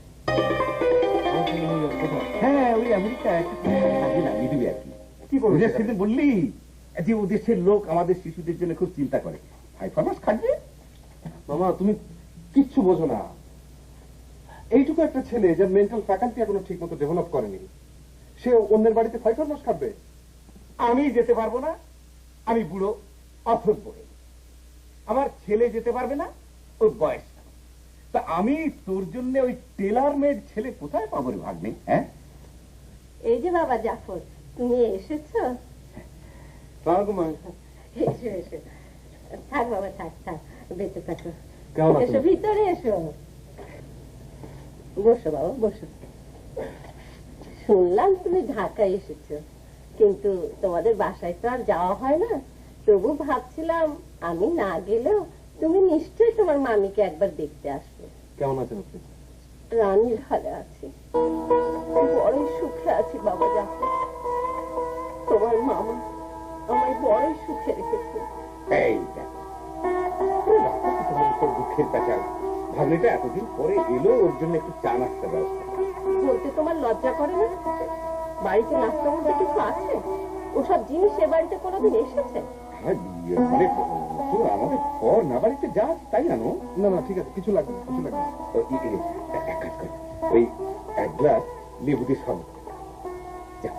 হ্যাঁ, ওই আমেরিকা কাজে লাগিয়ে দিবি আর কি। কি বলবি? সেদিন বললি যে ও দেশের লোক আমাদের শিশুদের জন্য খুব চিন্তা করে। 5 মাস খাটবে। মামা, তুমি কিচ্ছু বোঝো না। এইটুকু একটা ছেলে যার মেন্টাল ফ্যাকাল্টি এখনো ঠিক মতো ডেভেলপ করেনি, সে অন্যের বাড়িতে 5 মাস খাটবে? আমি যেতে পারবো না, আমি বুড়ো অথর্ব। আমার ছেলে যেতে পারবে না, ওর বয়স। তা আমি তোর জন্য ওই টেলার মেড ছেলে কোথায় পাবো রে ভাগ্নে? হ্যাঁ, এই যে বাবা জাফর, তুমি এসেছো? এসো এসো, থাক বাবা, থাক থাক, বেঁচে থাকো। এসো, ভিতরে এসো, বসো বাবা, বসো। শুনলাম তুমি ঢাকায় এসেছো, কিন্তু তোমাদের বাসায় তো আর যাওয়া হয় না। তবু ভাবছিলাম আমি না গেলেও তুমি নিশ্চয়ই তোমার মামিকে একবার দেখতে আসবে। কেমন আছেন আপনি? রানীর হালে আছি, বড়ই সুখে আছি বাবা জাফর। তোমার মামা আমায় বড়ই সুখে রেখেছে। এই দেখ, তোমার উপর দুঃখের পেঁচাল। ভাগ্নিটা এতদিন পরে এলো, ওর জন্য একটু চা নাস্তা ব্যবস্থা। বলতে তোমার লজ্জা করে না? বাড়িতে নাস্তা বলতে কিছু আছে? ওসব জিনিস এ বাড়িতে কোনোদিন এসেছে? হ্যাঁ, মানে তো আমাদের পর না বাড়িতে যা আছে তাই আনো। না না, ঠিক আছে, কিছু লাগবে না, কিছু লাগবে না। এক কাজ কর, ওই এক গ্লাস লেবু দিয়ে শরবত কর। যা।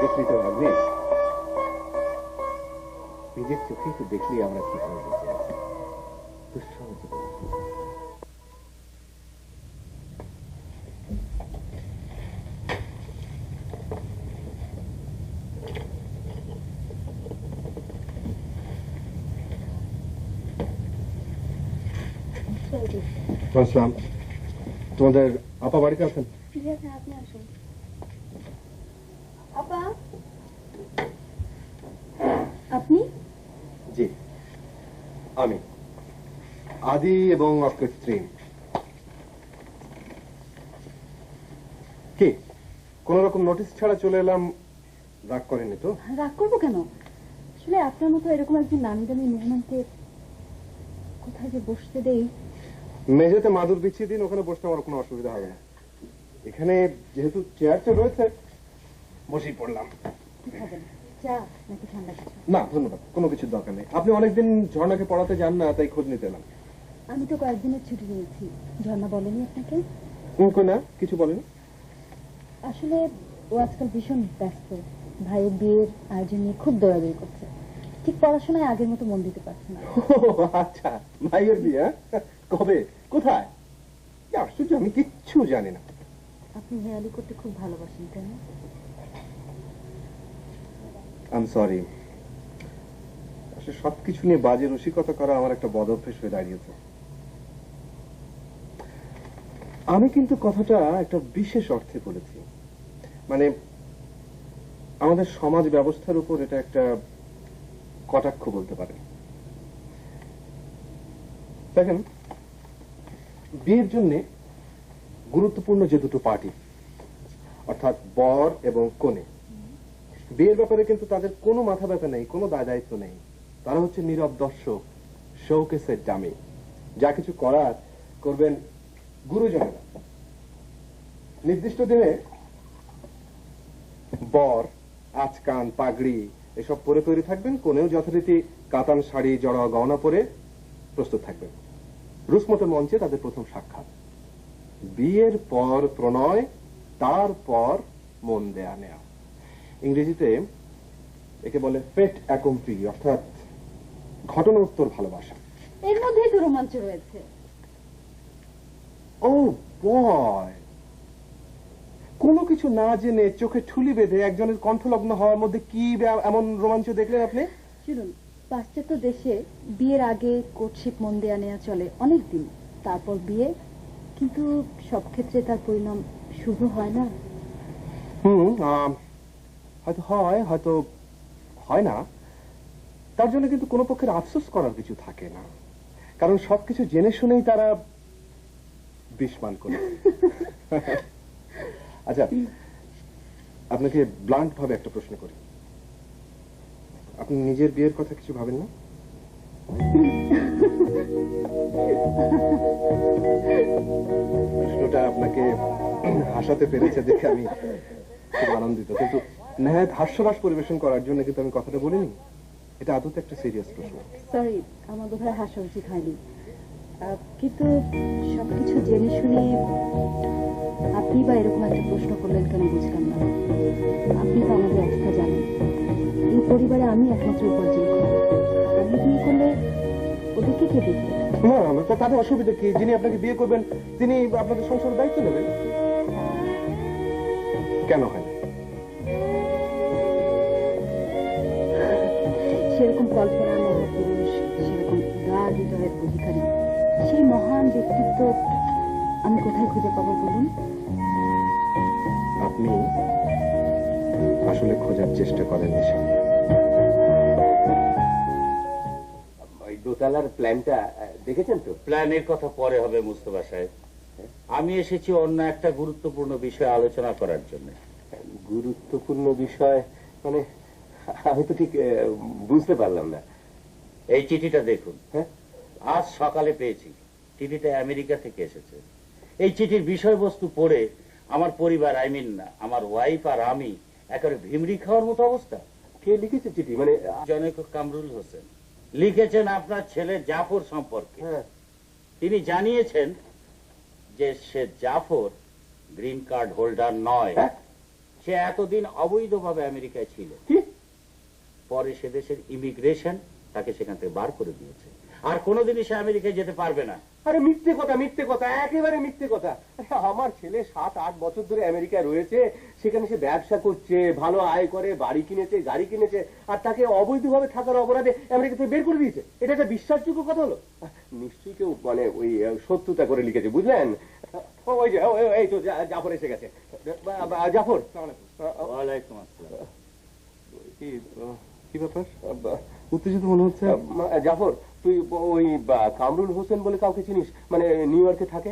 দেখলি তো ভাগ্নে, নিজের চোখে তো দেখলি আমরা কিভাবে বেঁচে আছি। দুঃসহ জীবন। আসসালাম। তোমাদের আপা বাড়িতে আছেন? ঠিক আছে, আপনি আসুন। আপা, আপনি? জি, আমি আদি এবং অস্কের স্ত্রী। কি কোন রকম নোটিশ ছাড়া চলে এলাম, রাগ করেনি তো? রাগ করবো কেন? আসলে আপনার মতো এরকম একজন নামি দামি মেহমানকে কোথায় যে বসতে দেই। মেঝেতে মাদুর বিছিয়ে দিন, ওখানে বসতে আমার কোনো অসুবিধা হবে না। এখানে যেহেতু চেয়ার তো রয়েছে, বসেই পড়লাম। কি খাবেন, চা নাকি ঠান্ডা কিছু? না ধন্যবাদ, কোনো কিছুর দরকার নেই। আপনি অনেকদিন ঝর্ণাকে পড়াতে যান না, তাই খোঁজ নিতে এলাম। আমি তো কয়েকদিনের ছুটি নিয়েছি। ঝর্ণা বলেনি আপনাকে? না, কিছু বলেনি। আসলে ও আজকাল ভীষণ ব্যস্ত, ভাইয়ের বিয়ের আয়োজন নিয়ে খুব দৌড়াদৌড়ি করছে। ঠিক পড়াশোনায় আগের মতো মন দিতে পারছে না। আচ্ছা, ভাইয়ের বিয়ে কবে, কোথায়? কি আশ্চর্য, আমি কিচ্ছু জানি না। আপনি হেয়ালি করতে খুব ভালোবাসেন, তাই না? আই এম সরি, আসলে সবকিছু নিয়ে বাজে রসিকতা করা আমার একটা বদ অভ্যেস হয়ে দাঁড়িয়েছে। আমি কিন্তু কথাটা একটা বিশেষ অর্থে বলেছি, মানে আমাদের সমাজ ব্যবস্থার উপর এটা একটা কটাক্ষ বলতে পারে। দেখেন, বিয়ের জন্য গুরুত্বপূর্ণ যে দুটো পার্টি, অর্থাৎ বর এবং কনে, বিয়ের ব্যাপারে কিন্তু তাদের কোনো মাথা ব্যথা নেই, কোনো দায় দায়িত্ব নেই। তারা হচ্ছে নীরব দর্শক, শোকেসের জামে। যা কিছু করার করবেন গুরুজনেরা। নির্দিষ্ট দিনে বর আচকান পাগড়ি এসব পরে তৈরি থাকবেন, কোনেও যথারীতি কাতান শাড়ি জড়া গহনা পরে প্রস্তুত থাকবেন। রুসমতের মঞ্চে তাদের প্রথম সাক্ষাৎ। বিয়ের পর প্রণয়, তারপর মন দেয়া নেয়া। ইংরেজিতে একে বলে ফেট অ্যাকম্পলি, অর্থাৎ ঘটনা উত্তর ভালোবাসা। এর মধ্যেই তো রোমাঞ্চ রয়েছে। ও বয়, কোনো কিছু না জেনে চোখে ঠুলি বেঁধে একজনের কণ্ঠলগ্ন হওয়ার মধ্যে কি এমন রোমাঞ্চ দেখলেন আপনি? শুনুন, পাশ্চাত্য দেশে বিয়ের আগে কোর্টশিপ মন দেয়া নেওয়া চলে অনেক দিন, তারপর বিয়ে। কিন্তু সব ক্ষেত্রে তার পরিণাম শুভ হয় না। হয়তো হয়, হয়তো হয় না। তার জন্য কিন্তু কোনো পক্ষের আফসোস করার কিছু থাকে না, কারণ সবকিছু জেনে শুনেই তারা বিস্মান করে। আচ্ছা, আপনাকে ব্লান্ট ভাবে একটা প্রশ্ন করি, আপনি নিজের বিয়ের কথা কিছু ভাবেন না? প্রশ্নটা আপনাকে হাসাতে পেরেছে দেখে আমি খুব আনন্দিত, কিন্তু নেহায়েত হাস্যরস পরিবেশন করার জন্য কিন্তু আমি কথাটা বলিনি। এটা আদতে একটা সিরিয়াস প্রশ্ন। সরি, আমার বোধহয় হাসা উচিত হয়নি। কিন্তু সবকিছু জেনে শুনে আপনি বা এরকম একটা প্রশ্ন করলেন কেন বুঝলাম না। আপনি তো আমাদের অবস্থা জানেন, এই পরিবারে আমি একমাত্র উপার্জন করি। আমি বিয়ে করলে ওদেরকে কে দেখবে? না, তাদের অসুবিধা কি? যিনি আপনাকে বিয়ে করবেন তিনি আপনাদের সংসারের দায়িত্ব নেবেন। কেন হয় না? সেরকম কল্পনা মহাপুরুষ, সেরকম উদার হৃদয়ের অধিকারী, সেই মহান ব্যক্তিত্ব আমি কোথায় খুঁজে পাবো বলুন? আপনি আসলে খোঁজার চেষ্টা করেন এসব। ওই দোতলার প্ল্যানটা দেখেছেন তো? প্ল্যানের কথা পরে হবে মুস্তফা সাহেব, আমি এসেছি অন্য একটা গুরুত্বপূর্ণ বিষয় আলোচনা করার জন্য। গুরুত্বপূর্ণ বিষয় মানে আমি তো ঠিক বুঝতে পারলাম না। এই চিঠিটা দেখুন। হ্যাঁ, আজ সকালে পেয়েছি। চিঠিটা আমেরিকা থেকে এসেছে। এই চিঠির বিষয়বস্তু পড়ে আমার পরিবার, আই মিন আমার ওয়াইফ আর আমি একেবারে ভিমরি খাওয়ার মতো অবস্থা। কে লিখেছে চিঠি? মানে জনৈক কামরুল হোসেন লিখেছেন আপনার ছেলে জাফর সম্পর্কে। হ্যাঁ, তিনি জানিয়েছেন যে সে জাফর গ্রিন কার্ড হোল্ডার নয়। হ্যাঁ? সে এতদিন অবৈধভাবে আমেরিকায় ছিল। কি? পরে সে দেশের ইমিগ্রেশন তাকে সেখান থেকে বার করে দিয়েছে, আর কোনোদিনই সে আমেরিকায় যেতে পারবে না। আরে মিথ্যে কথা, মিথ্যে কথা, একেবারে মিথ্যে কথা। আমার ছেলে 7-8 বছর ধরে আমেরিকায় রয়েছে, সেখানে সে ব্যবসা করছে, ভালো আয় করে, বাড়ি কিনেছে, গাড়ি কিনেছে, আর তাকে অবৈধভাবে থাকার অপরাধে আমেরিকা থেকে বের করে দিয়েছে। এটা একটা বিশ্বাসযোগ্য কথা হলো? নিশ্চয়ই কেউ মানে ওই শত্রুতা করে লিখেছে, বুঝলেন? ওই যে এই তো জাফর এসে গেছে। জাফর, ওয়ালাইকুম আসসালাম। কি ব্যাপার, উত্তেজিত মনে হচ্ছে? জাফর, তুই ওই কামরুল হোসেন বলে কাউকে চিনিস? মানে নিউ ইয়র্কে থাকে।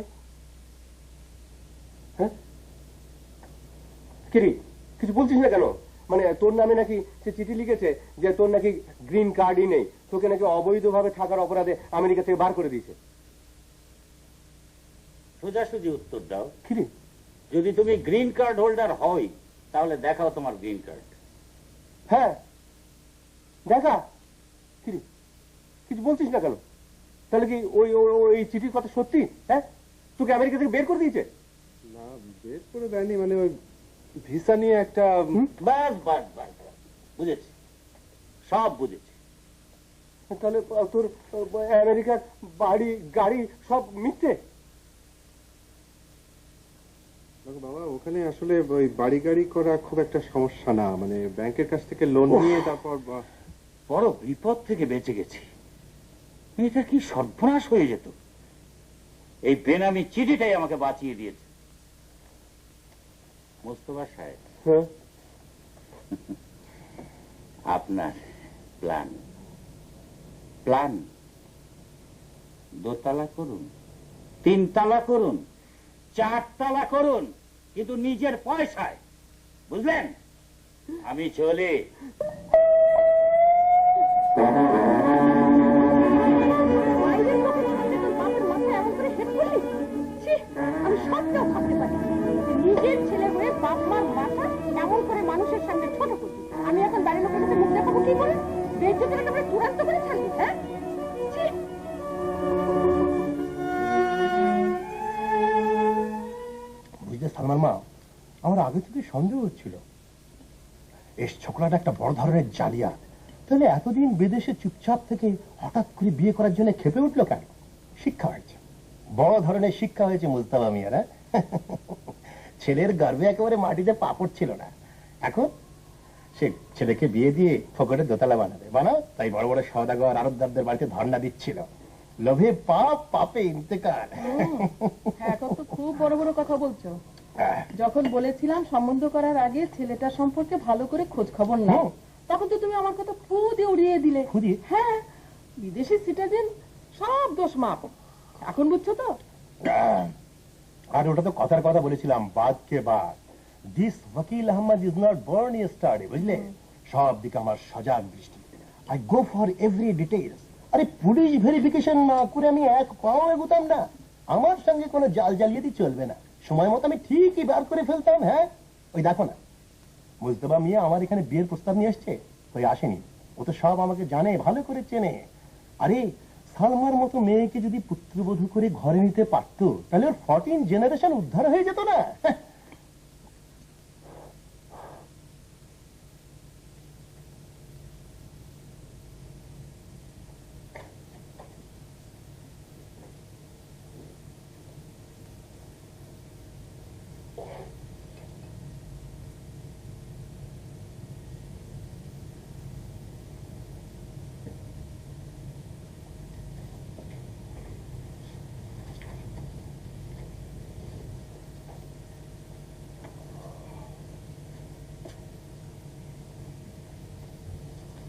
হ্যাঁ, কিরি কিছু বলছিস না কেন? মানে তোর নামে নাকি সে চিঠি লিখেছে যে তোর নাকি গ্রিন কার্ডই নেই, তোকে নাকি অবৈধভাবে থাকার অপরাধে আমেরিকা থেকে বার করে দিয়েছে। সোজাসুজি উত্তর দাও। কিরি, যদি তুমি গ্রিন কার্ড হোল্ডার হই তাহলে দেখাও তোমার গ্রিন কার্ড। হ্যাঁ দেখা। কিরি কিছু বলছিস না কেন? তাহলে কি ওই ওই চিঠির কথা সত্যি? হ্যাঁ, তোকে আমেরিকা থেকে বের করে দিয়েছে? না, বের করে দেয়নি, মানে ওই ভিসা নিয়ে একটা। বাস বাস বাস, বুঝেছি, সব বুঝেছি। তাহলে তোর আমেরিকার বাড়ি গাড়ি সব মিথ্যে? দেখো বাবা, ওখানে আসলে ওই বাড়ি গাড়ি করা খুব একটা সমস্যা না, মানে ব্যাংকের কাছ থেকে লোন নিয়ে তারপর। বড় বিপদ থেকে বেঁচে গেছি। এটা কি সর্বনাশ হয়ে যেত। এই বেনামি চিঠিটাই আমাকে বাঁচিয়ে দিয়েছে। মোস্তফা সাহেব, হ্যাঁ, আপনার প্ল্যান প্ল্যান দোতলা করুন, 3 তালা করুন, 4 তালা করুন, কিন্তু নিজের পয়সায়, বুঝলেন? আমি চলি। আমি সবটাও ভাবতে পারি নিজের ছেলে হয়ে বাপ মার মাথা এমন করে মানুষের সামনে ছোট করছি। আমি এখন বাড়ির লোকের কাছে মুখ দেখাবো কি করে? বেজ্জতির একেবারে চূড়ান্ত করে ছাড়লি। হ্যাঁ, বুঝলে সালমান মা, আমার আগে থেকে সন্দেহ হচ্ছিল এই ছোকরাটা একটা বড় ধরনের জালিয়াত। তাহলে এতদিন বিদেশে চুপচাপ থেকে হঠাৎ করে বিয়ে করার জন্য খেপে উঠলো কেন? শিক্ষা হয়েছে, বড় ধরনের শিক্ষা হয়েছে মুস্তাফা মিয়ারা। ছেলের গর্বে একেবারে মাটিতে পাপড় ছিল না। এখন সে ছেলেকে বিয়ে দিয়ে ফকটে দোতলা বানাবে। বানাও, তাই বড় বড় সওদাগর আরবদারদের বাড়িতে ধর্ণা দিচ্ছিল, লোভে পাপ পাপে ইন্তেকাল। হ্যাঁ, তো খুব বড় বড় কথা বলছো। যখন বলেছিলাম সম্বন্ধ করার আগে ছেলেটা সম্পর্কে ভালো করে খোঁজ খবর নাও, তখন তো তুমি আমার কথা ফু দিয়ে উড়িয়ে দিলে। হ্যাঁ, বিদেশি সিটিজেন, সব দোষ মাপ। এখন বুঝছো তো? আর ওটা তো কথার কথা বলেছিলাম, বাদ কে বাদ। This Wakil Ahmad is not born yesterday, বুঝলে? সব দিকে আমার সজাগ দৃষ্টি। I go for every details. আরে পুলিশ ভেরিফিকেশন না করে আমি এক পাও এগোতাম না। আমার সঙ্গে কোনো জাল জালিয়াতি চলবে না। সময় মতো আমি ঠিকই বার করে ফেলতাম। হ্যাঁ, ওই দেখো না, মুজতবা মিয়া আমার এখানে বিয়ের প্রস্তাব নিয়ে এসছে। ওই আসেনি, ও তো সব আমাকে জানে, ভালো করে চেনে। আরে সালমার মতো মেয়েকে যদি পুত্রবধূ করে ঘরে নিতে পারতো, তাহলে ওর 14 জেনারেশন উদ্ধার হয়ে যেত না?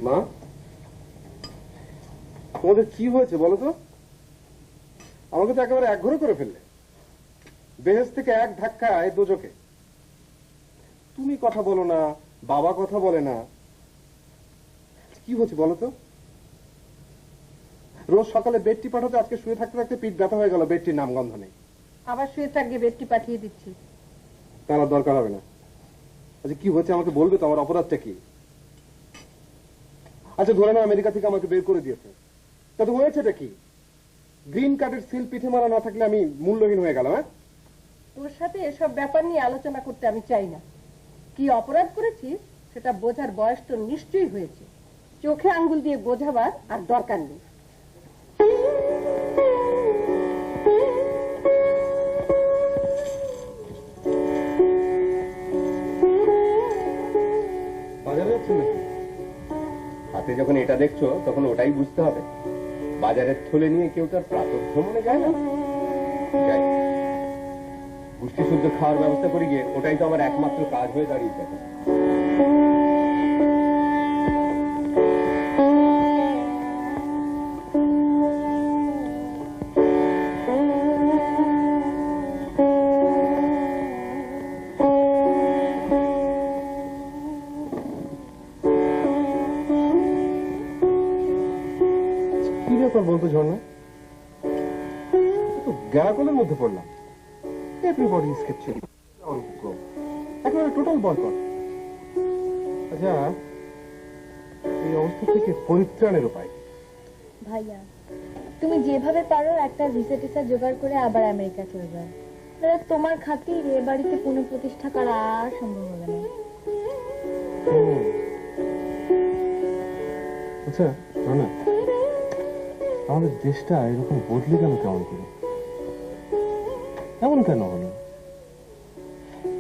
মা, তোমাদের কি হয়েছে বলো তো? আমাকে তো একেবারে একঘরে করে ফেললে। বেহেশ থেকে এক ধাক্কায় দোজকে। তুমি কথা বলো না, বাবা কথা বলে না, কি হচ্ছে বলো তো? রোজ সকালে বেডটি পাঠাতে, আজকে শুয়ে থাকতে থাকতে পিঠ ব্যথা হয়ে গেল, বেডটির নামগন্ধ নেই। আবার শুয়ে থাকবে, বেডটি পাঠিয়ে দিচ্ছি। তার আর দরকার হবে না। আচ্ছা কি হচ্ছে আমাকে বলবে তো, আমার অপরাধটা কি? আচ্ছা ধরে নাও আমেরিকা থেকে আমাকে বের করে দিয়েছে, তাতে হয়েছেটা কি? গ্রিন কার্ডের সিল পিঠে মারা না থাকলে আমি মূল্যহীন হয়ে গেলাম। হ্যাঁ, তোর সাথে এসব ব্যাপার নিয়ে আলোচনা করতে আমি চাই না। কি অপরাধ করেছিস সেটা বোঝার বয়স তো নিশ্চয়ই হয়েছে। চোখে আঙ্গুল দিয়ে বোঝাবার আর দরকার নেই। বাজারে যাচ্ছেন নাকি? হাতে যখন এটা দেখছো তখন ওটাই বুঝতে হবে। বাজারের থলে নিয়ে কেউ তার প্রাতঃ ভ্রমণে যায় না। যাই, পুষ্টি শুদ্ধ খাওয়ার ব্যবস্থা করে গিয়ে, ওটাই তো আমার একমাত্র কাজ হয়ে দাঁড়িয়েছে এখন। কি ব্যাপার বলতো ঝর্ণা? গ্যারাকলের মধ্যে পড়লাম। Everybody is capturing our grow, একেবারে টোটাল বয়কট। আচ্ছা এই অবস্থা থেকে পরিত্রাণের উপায়? ভাইয়া, তুমি যেভাবে পারো একটা ভিসা টিসা জোগাড় করে আবার আমেরিকা চলে যাও। তাহলে তোমার খাতির এ বাড়িতে পুনঃপ্রতিষ্ঠা করা আর সম্ভব হবে না। আচ্ছা ঝর্ণা, আমাদের দেশটা এরকম বদলে গেল কেমন করে? এমন কেন হলো?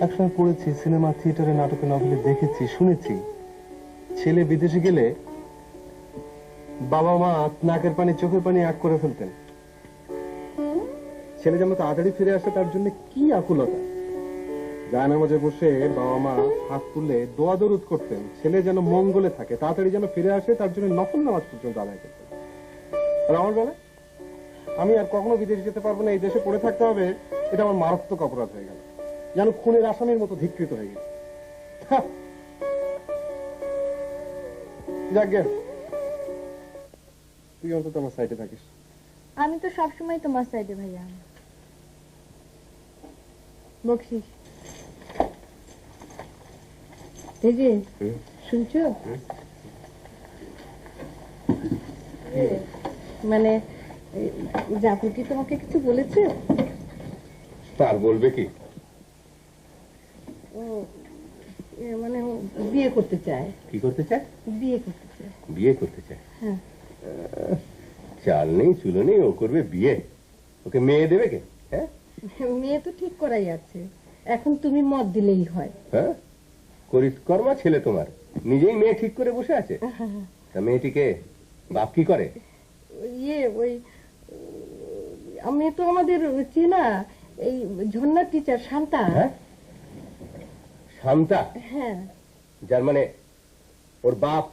একসময় পড়েছি, সিনেমা, থিয়েটারে, নাটকে, নভেলে দেখেছি, শুনেছি, ছেলে বিদেশে গেলে বাবা মা নাকের পানি চোখের পানি এক করে ফেলতেন। ছেলে যেন তাড়াতাড়ি ফিরে আসে তার জন্য কি আকুলতা। গানের মাঝে বসে বাবা মা হাত তুলে দোয়া দরুদ করতেন, ছেলে যেন মঙ্গলে থাকে, তাড়াতাড়ি যেন ফিরে আসে, তার জন্য নফল নামাজ পর্যন্ত আদায় করতেন। আর আমার বেলা, আমি আর কখনো বিদেশে যেতে পারবো না, এই দেশে পড়ে থাকতে হবে, এটা আমার মারাত্মক অপরাধ হয়ে গেল, যেন খুনের আসামির মতো ধিক্কৃত হয়ে গেছে। যাক গে, তুই অন্তত আমার সাইডে থাকিস। আমি তো সবসময় তোমার সাইডে ভাইয়া। বকশিস এই যে, শুনছো? মানে জাফর কি তোমাকে কিছু বলেছে? তার বলবে কি? মানে ও বিয়ে করতে চায়। কি করতে চায়? বিয়ে করতে চায়। বিয়ে করতে চায়? হ্যাঁ। চাল নেই চুলো নেই, ও করবে বিয়ে? ওকে মেয়ে দেবে কে? হ্যাঁ, মেয়ে তো ঠিক করাই আছে, এখন তুমি মত দিলেই হয়। হ্যাঁ, করিতকর্মা ছেলে তোমার, নিজেই মেয়ে ঠিক করে বসে আছে। তা মেয়েটিকে বাপ কি করে? ওই আমি তো আমাদের চেনা এই ঝর্ণার টিচার শান্তা। হ্যাঁ, শান্তা? হ্যাঁ। যার মানে ওর বাপ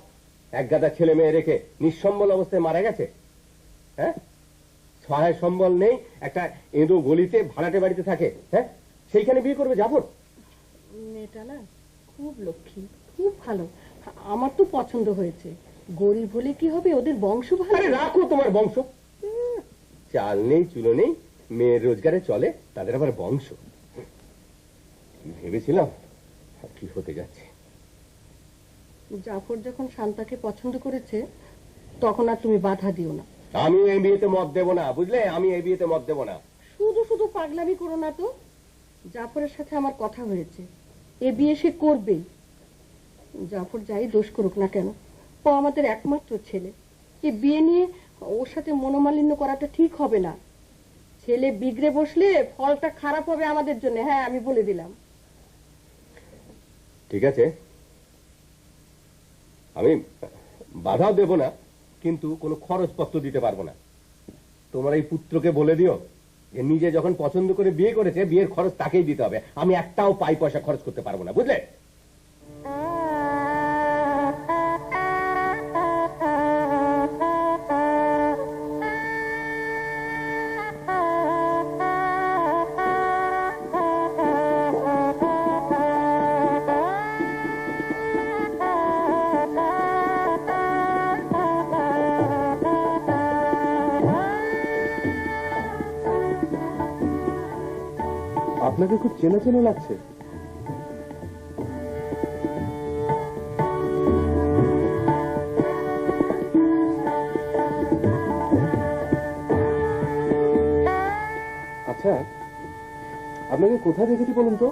এক গাদা ছেলে মেয়ে রেখে নিঃসম্বল অবস্থায় মারা গেছে। হ্যাঁ, সহায় সম্বল নেই, একটা এঁদো গলিতে ভাড়াটে বাড়িতে থাকে। হ্যাঁ, সেইখানে বিয়ে করবে জাফর? মেয়েটা না খুব লক্ষ্মী, খুব ভালো, আমার তো পছন্দ হয়েছে। গরিব হলে কি হবে, ওদের বংশ ভালো। আরে রাখো তোমার বংশ, চাল নেই চুলো নেই, মেয়ের রোজগারে চলে, তাদের আবার বংশ। কি ভেবেছিলাম আর কি হতে যাচ্ছে। জাফর যখন শান্তাকে পছন্দ করেছে তখন আর তুমি বাধা দিও না। আমি এই বিয়েতে মত দেবো না, বুঝলে? আমি এই বিয়েতে মত দেবো না। শুধু শুধু পাগলামি করো না তো। জাফরের সাথে আমার কথা হয়েছে, এ বিয়ে সে করবেই। জাফর যাই দোষ করুক না কেন, ও আমাদের একমাত্র ছেলে। এ বিয়ে নিয়ে ওর সাথে মনোমালিন্য করাটা ঠিক হবে না। ছেলে বিগড়ে বসলে ফলটা খারাপ হবে আমাদের জন্য। হ্যাঁ, আমি বলে দিলাম। ঠিক আছে, আমি বাধাও দেব না, কিন্তু কোনো খরচপত্র দিতে পারবো না। তোমার এই পুত্রকে বলে দিও যে নিজে যখন পছন্দ করে বিয়ে করেছে, বিয়ের খরচ তাকেই দিতে হবে। আমি একটাও পাই পয়সা খরচ করতে পারবো না, বুঝলে? আপনাকে খুব চেনা চেনা লাগছে। আচ্ছা, আপনাকে কোথায় দেখেছি বলুন তো?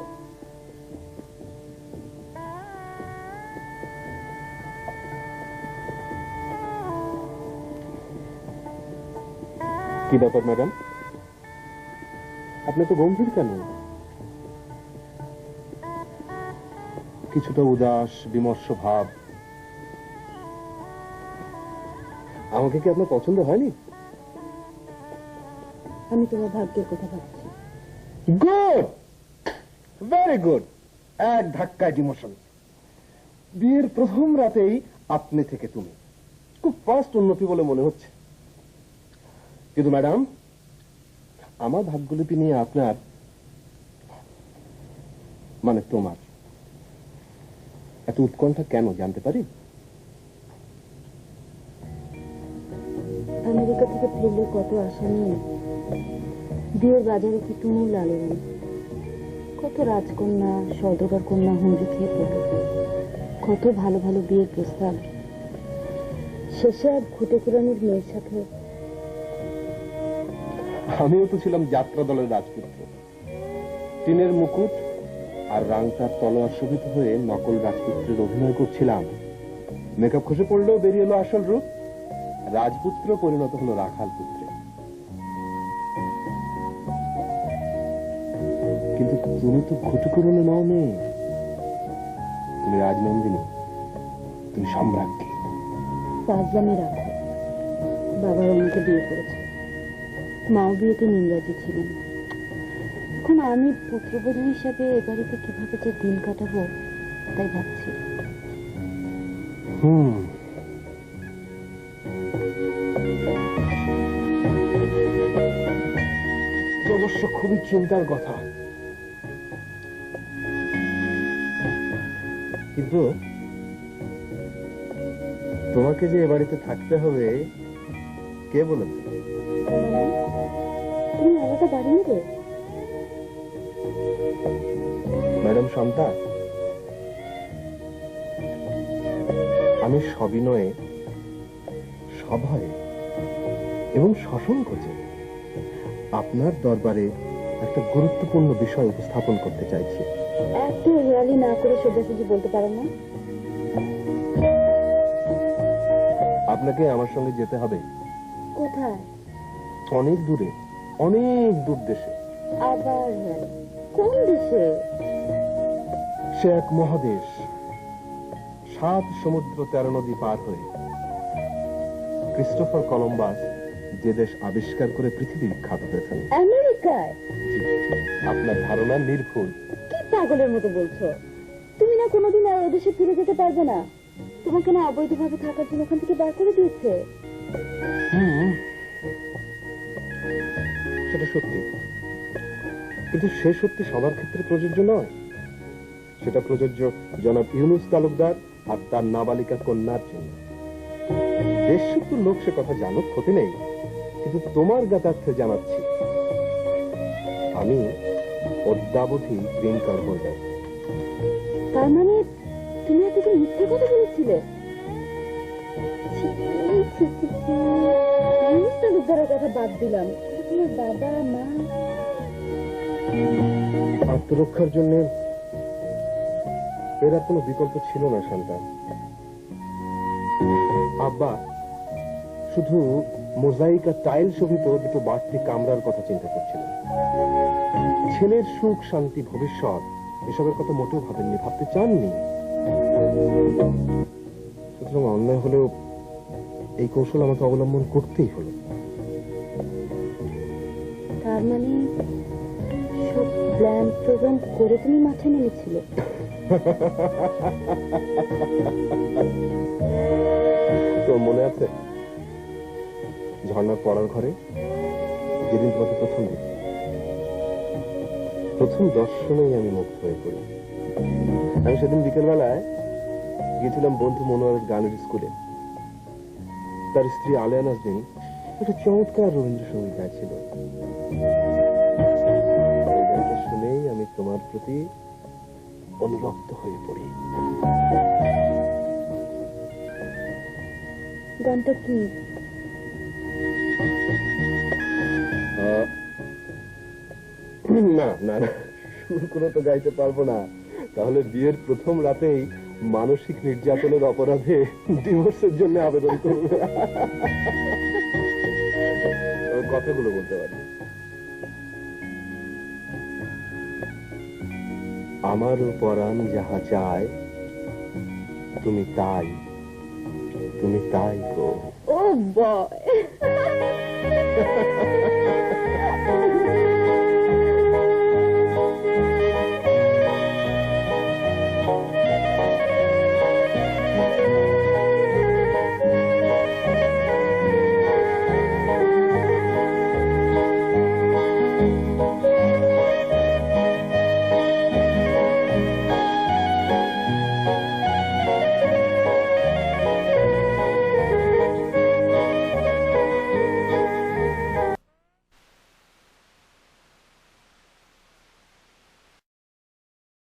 কি ব্যাপার ম্যাডাম, আপনি তো গম্ভীর কেন? কিছুটা উদাস বিমর্ষ ভাব। আমাকে কি আপনার পছন্দ হয়নি? আমি তোমার ভাগ্যের কথা ভাবছি। Good, very good. এক ধাক্কায় ডিমোশন। বিয়ের প্রথম রাতেই আপনি থেকে তুমি, খুব ফাস্ট উন্নতি বলে মনে হচ্ছে। কিন্তু ম্যাডাম, আমার ভাগ্যলিপি নিয়ে আপনার, মানে তোমার এত উৎকণ্ঠা কেন জানতে পারি? আমেরিকা থেকে ফিরলে কত আশা নিয়ে বিয়ের বাজারে কি তুমুল আলোড়ন, কত রাজকন্যা সর্দার কন্যা হুমড়ি খেয়ে পড়ল, কত ভালো ভালো বিয়ের প্রস্তাব, শেষে এক ঘুটে কুড়ানির মেয়ের সাথে। আমিও তো ছিলাম যাত্রা দলের রাজপুত্র। টিনের মুকুট আর রাংটার তলোয়ার শোভিত হয়ে নকল রাজপুত্রের অভিনয় করছিলাম। মেকআপ খসে পড়লেও বেরিয়ে এলো আসল রূপ। রাজপুত্র পরিণত হলো রাখাল পুত্রে। কিন্তু তুমি তো ঘুটুকুরনে নাও মেয়ে, তুমি রাজনন্দিনী, তুমি সম্রাজ্ঞী। রাজধানী রাখো, বাবার আমাকে বিয়ে করেছে, মাও বিয়েতে নিমরাজি ছিলেন। এখন আমি পুত্রবধূ হিসাবে এ বাড়িতে কিভাবে যে দিন কাটাবো তাই ভাবছি। অবশ্য খুবই চিন্তার কথা। কিন্তু তোমাকে যে এ বাড়িতে থাকতে হবে কে বলেছে? তুমি আলাদা বাড়ি নেবে? ম্যাডাম শান্তা, আমি সবিনয়ে, সভয়ে এবং সসংকোচে আপনার দরবারে একটা গুরুত্বপূর্ণ বিষয় উপস্থাপন করতে চাইছি। একটু হেয়ালি না করে সোজাসুজি বলতে পারো না? আপনাকে আমার সঙ্গে যেতে হবে। কোথায়? অনেক দূরে, অনেক দূর দেশে। আবার হেয়ালি? কোন দেশে? সে এক মহাদেশ, 7 সমুদ্র 13 নদী পার হয়ে। ক্রিস্টোফার কলম্বাস যে দেশ আবিষ্কার করে পৃথিবী বিখ্যাত হয়েছেন। আমেরিকায়? আপনার ধারণা নির্ভুল। কি পাগলের মতো বলছো? তুমি না কোনোদিন আর ওদেশে ফিরে যেতে পারবে না? তোমাকে না অবৈধভাবে থাকার জন্য ওখান থেকে বার করে দিয়েছে? সেটা সত্যি, কিন্তু সে সত্যি সবার ক্ষেত্রে প্রযোজ্য নয়। সেটা প্রযোজ্য জনাব ইউনুস তালুকদার আর তার নাবালিকা কন্যার জন্য। দেশ সত্তর লোক সে কথা জানুক, ক্ষতি নেই, কিন্তু তোমার জ্ঞাতার্থে জানাচ্ছি, আমি অদ্যাবধি গ্রিন কার্ড হোল্ডার। তার মানে তুমি এতদিন মিথ্যে কথা বলেছিলে? তালুকদারের কথা বাদ দিলাম, তোমার বাবা মা। আত্মরক্ষার জন্য এর আর কোনো বিকল্প ছিল না শান্তা। আব্বা শুধু মোজাইক আর টাইল শোভিত দুটো বাড়তি কামরার কথা চিন্তা করছিলেন। ছেলের সুখ শান্তি ভবিষ্যৎ এসবের কথা মোটেও ভাবেননি, ভাবতে চাননি। সুতরাং অন্যায় হলেও এই কৌশল আমাকে অবলম্বন করতেই হলো। তার মানে সব প্ল্যান প্রোগ্রাম করে তুমি মাঠে নেমেছিলে? তোর মনে আছে ঝর্ণার পড়ার ঘরে যেদিন তোমাকে প্রথম দর্শনেই আমি মুগ্ধ হয়ে পড়ি। আমি সেদিন বিকেল বেলায় গিয়েছিলাম বন্ধু মনোয়ারের গানের স্কুলে। তার স্ত্রী আলেয়া নাজনীন একটা চমৎকার রবীন্দ্রসঙ্গীত গাইছিল। শুনেই আমি তোমার প্রতি অনুরক্ত হয়ে পড়ি। গানটা কি? না না না, সুর করে তো গাইতে পারবো না, তাহলে বিয়ের প্রথম রাতেই মানসিক নির্যাতনের অপরাধে ডিভোর্সের জন্য আবেদন করবে। ওই কথাগুলো বলতে পারি। আমারও পরাণ যাহা চায় তুমি তাই, তুমি তাই গো। ও বয়